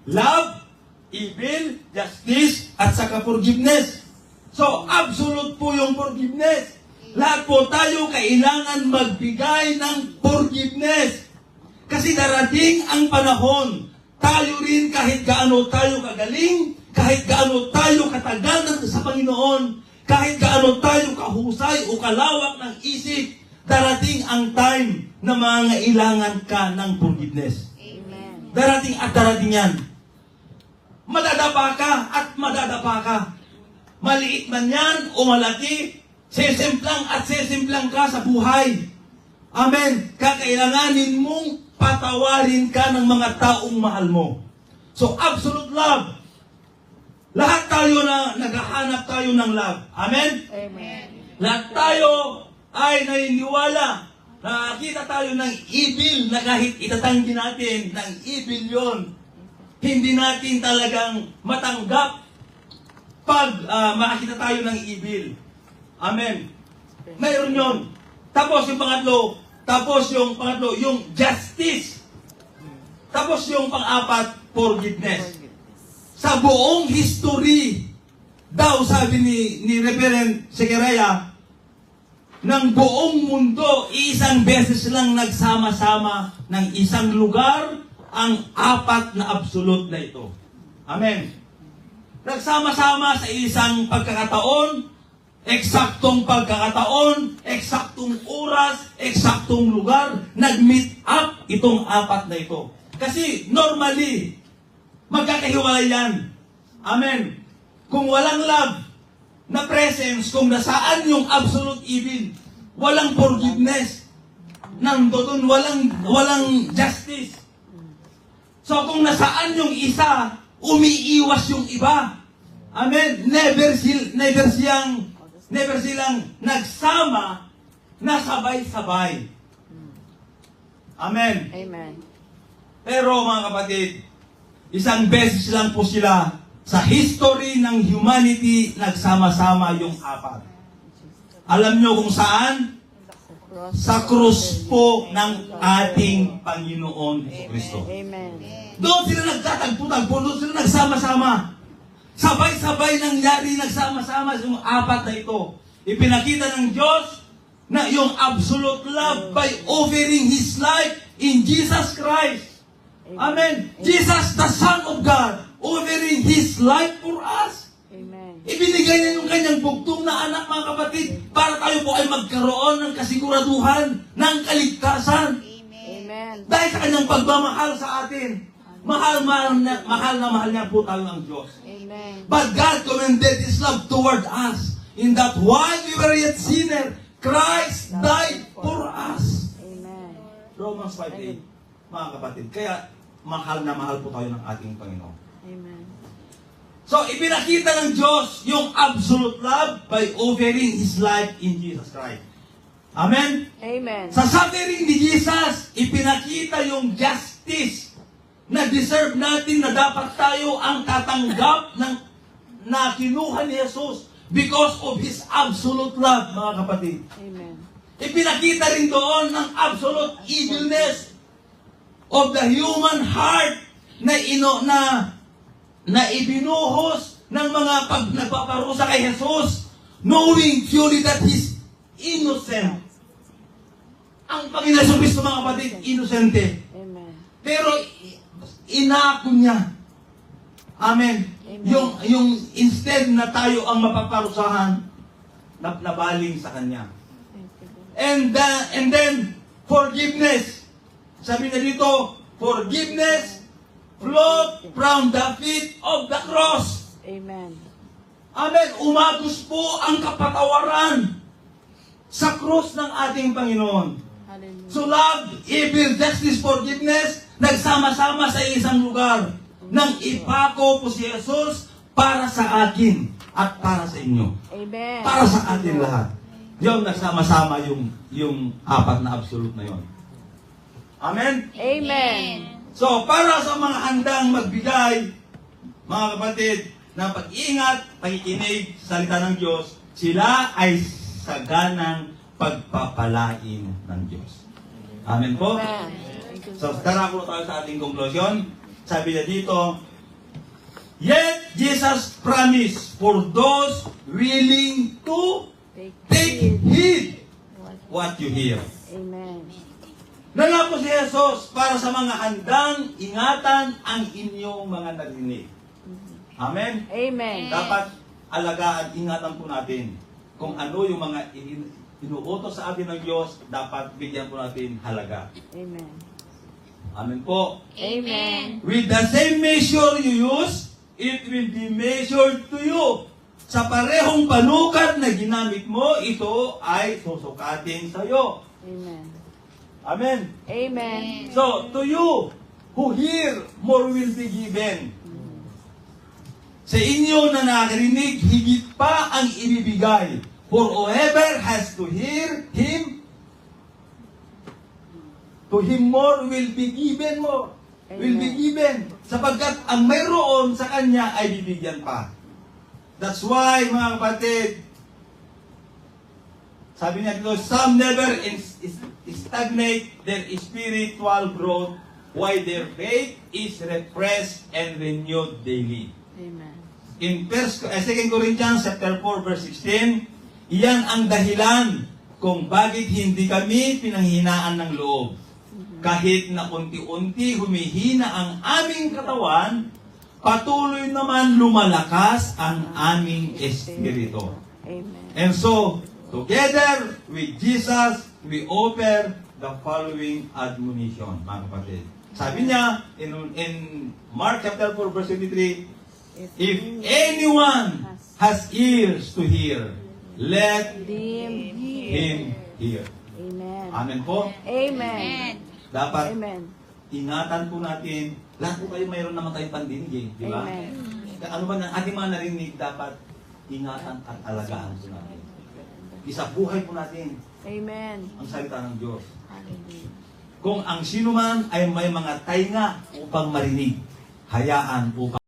Love, evil, justice, at saka forgiveness. So, absolute po yung forgiveness. Lahat po tayo kailangan magbigay ng forgiveness. Kasi darating ang panahon, tayo rin kahit gaano tayo kagaling, kahit gaano tayo katagal sa Panginoon, kahit gaano tayo kahusay o kalawak ng isip, darating ang time na mangailangan ka ng forgiveness. Amen. Darating at darating yan. Madadapa ka at madadapa ka. Maliit man yan o malaki, sesimplang at sesimplang ka sa buhay. Amen. Kakailanganin mong patawarin ka ng mga taong mahal mo. So, absolute love. Lahat tayo na naghahanap tayo ng love. Amen? Amen. Lahat tayo ay naniniwala. Nakakita tayo ng evil na kahit itatanggi natin ng evil yon, hindi natin talagang matanggap pag makakita tayo ng evil. Amen. Mayroon yon. Tapos yung pangatlo, yung justice. Tapos yung pang-apat, forgiveness. Sa buong history, daw sabi ni Reverend Zacarias, ng buong mundo, isang beses lang nagsama-sama ng isang lugar ang apat na absolute na ito. Amen. Nagsama-sama sa isang pagkakataon, eksaktong pagkakataon, eksaktong oras, eksaktong lugar, nag-meet up itong apat na ito. Kasi normally, magkakahiwalay yan. Amen. Kung walang love na presence, kung nasaan yung absolute evil, walang forgiveness, nandoon walang justice. So kung nasaan yung isa, umiiwas yung iba. Amen. Never silang nagsama na sabay-sabay. Amen. Amen. Pero mga kapatid, isang beses lang po sila sa history ng humanity nagsama-sama yung apat. Alam nyo kung saan? Sa krus po ng ating Panginoon Jesucristo. Amen. Doon sila nagtatagpo-tagpo, doon sila nagsama-sama. Sabay-sabay nangyari, nagsama-sama yung apat na ito. Ipinakita ng Diyos na yung absolute love by offering His life in Jesus Christ. Amen. Jesus, the Son of God, offering His life for us. Amen. Ibinigay niya yung kanyang bugtong na anak, mga kapatid, para tayo po ay magkaroon ng kasiguraduhan, ng kaligtasan. Amen. Dahil sa kanyang pagmamahal sa atin. Mahal na mahal niya po tayo ng Diyos. Amen. But God commended His love toward us, in that while we were yet sinners, Christ died for us. Amen. Romans 5:8, mga kapatid. Kaya, mahal na mahal po tayo ng ating Panginoon. Amen. So, ipinakita ng Diyos yung absolute love by offering His life in Jesus Christ. Amen? Amen. Sa suffering ni Jesus, ipinakita yung justice na deserve natin na dapat tayo ang tatanggap ng na kinuha ni Jesus because of His absolute love, mga kapatid. Amen. Ipinakita rin doon ng absolute evilness of the human heart na ibinuhos ng mga nagpaparusa kay Jesus, knowing fully that He's innocent. Ang Panginoon Kristo, mga kapatid, innocente. Amen. Pero inako niya. Amen. Amen. Yung instead na tayo ang mapaparusahan, nabaling sa Kanya. Thank you, Lord. And then, forgiveness. Sabi na dito, forgiveness flowed from the feet of the cross. Amen. Amen. Umagos po ang kapatawaran sa krus ng ating Panginoon. Hallelujah. So love, evil, justice, forgiveness, nagsama-sama sa isang lugar. Nang ipako po si Jesus para sa akin at para sa inyo. Amen. Para sa atin lahat. Yung nagsama-sama yung apat na absolute na yon. Amen? Amen. So, para sa mga handang magbigay, mga kapatid, ng pag-iingat, pakikinig sa salita ng Diyos, sila ay saganang pagpapalain ng Diyos. Amen po? Amen. Thank you, So, Lord. darako tayo sa ating conclusion. Sabi niya dito, yet Jesus promised for those willing to take heed what you hear. Amen. Nangako si Jesus para sa mga handang ingatan ang inyong mga narinig. Amen? Amen. Dapat alagaan, ingatan po natin kung ano yung mga inuutos sa atin ng Diyos, dapat bigyan po natin halaga. Amen. Amen po. Amen. With the same measure you use, it will be measured to you. Sa parehong panukat na ginamit mo, ito ay susukatin sa iyo. Amen. Amen. Amen. So, to you who hear, more will be given. Sa inyo na nakarinig, higit pa ang ibibigay. For whoever has to hear Him, to him more will be given more. Will be given. Sapagkat ang mayroon sa kanya ay bibigyan pa. That's why, mga kapatid, sabi niya dito, some never stagnate their spiritual growth while their faith is refreshed and renewed daily. Amen. In 2 Corinthians chapter 4 verse 16, iyan ang dahilan kung bakit hindi kami pinanghinaan ng loob. kahit na unti-unti humihina ang aming katawan, patuloy naman lumalakas ang aming espiritu. Amen. And so, together with Jesus, we offer the following admonition, mga kapatid. Sabi niya, in Mark chapter 4, verse 23, if anyone has ears to hear, let Dim here. him hear. Amen. Amen po. Amen. Dapat Amen. ingatan po natin, lahat po kayo mayroon naman tayong pandinig eh, di ba? Amen. Ano ba ng ating mga narinig, dapat ingatan at alagaan po natin. Isa buhay po natin Amen. ang salita ng Diyos. Hallelujah. Kung ang sino man ay may mga tainga upang marinig, hayaan upang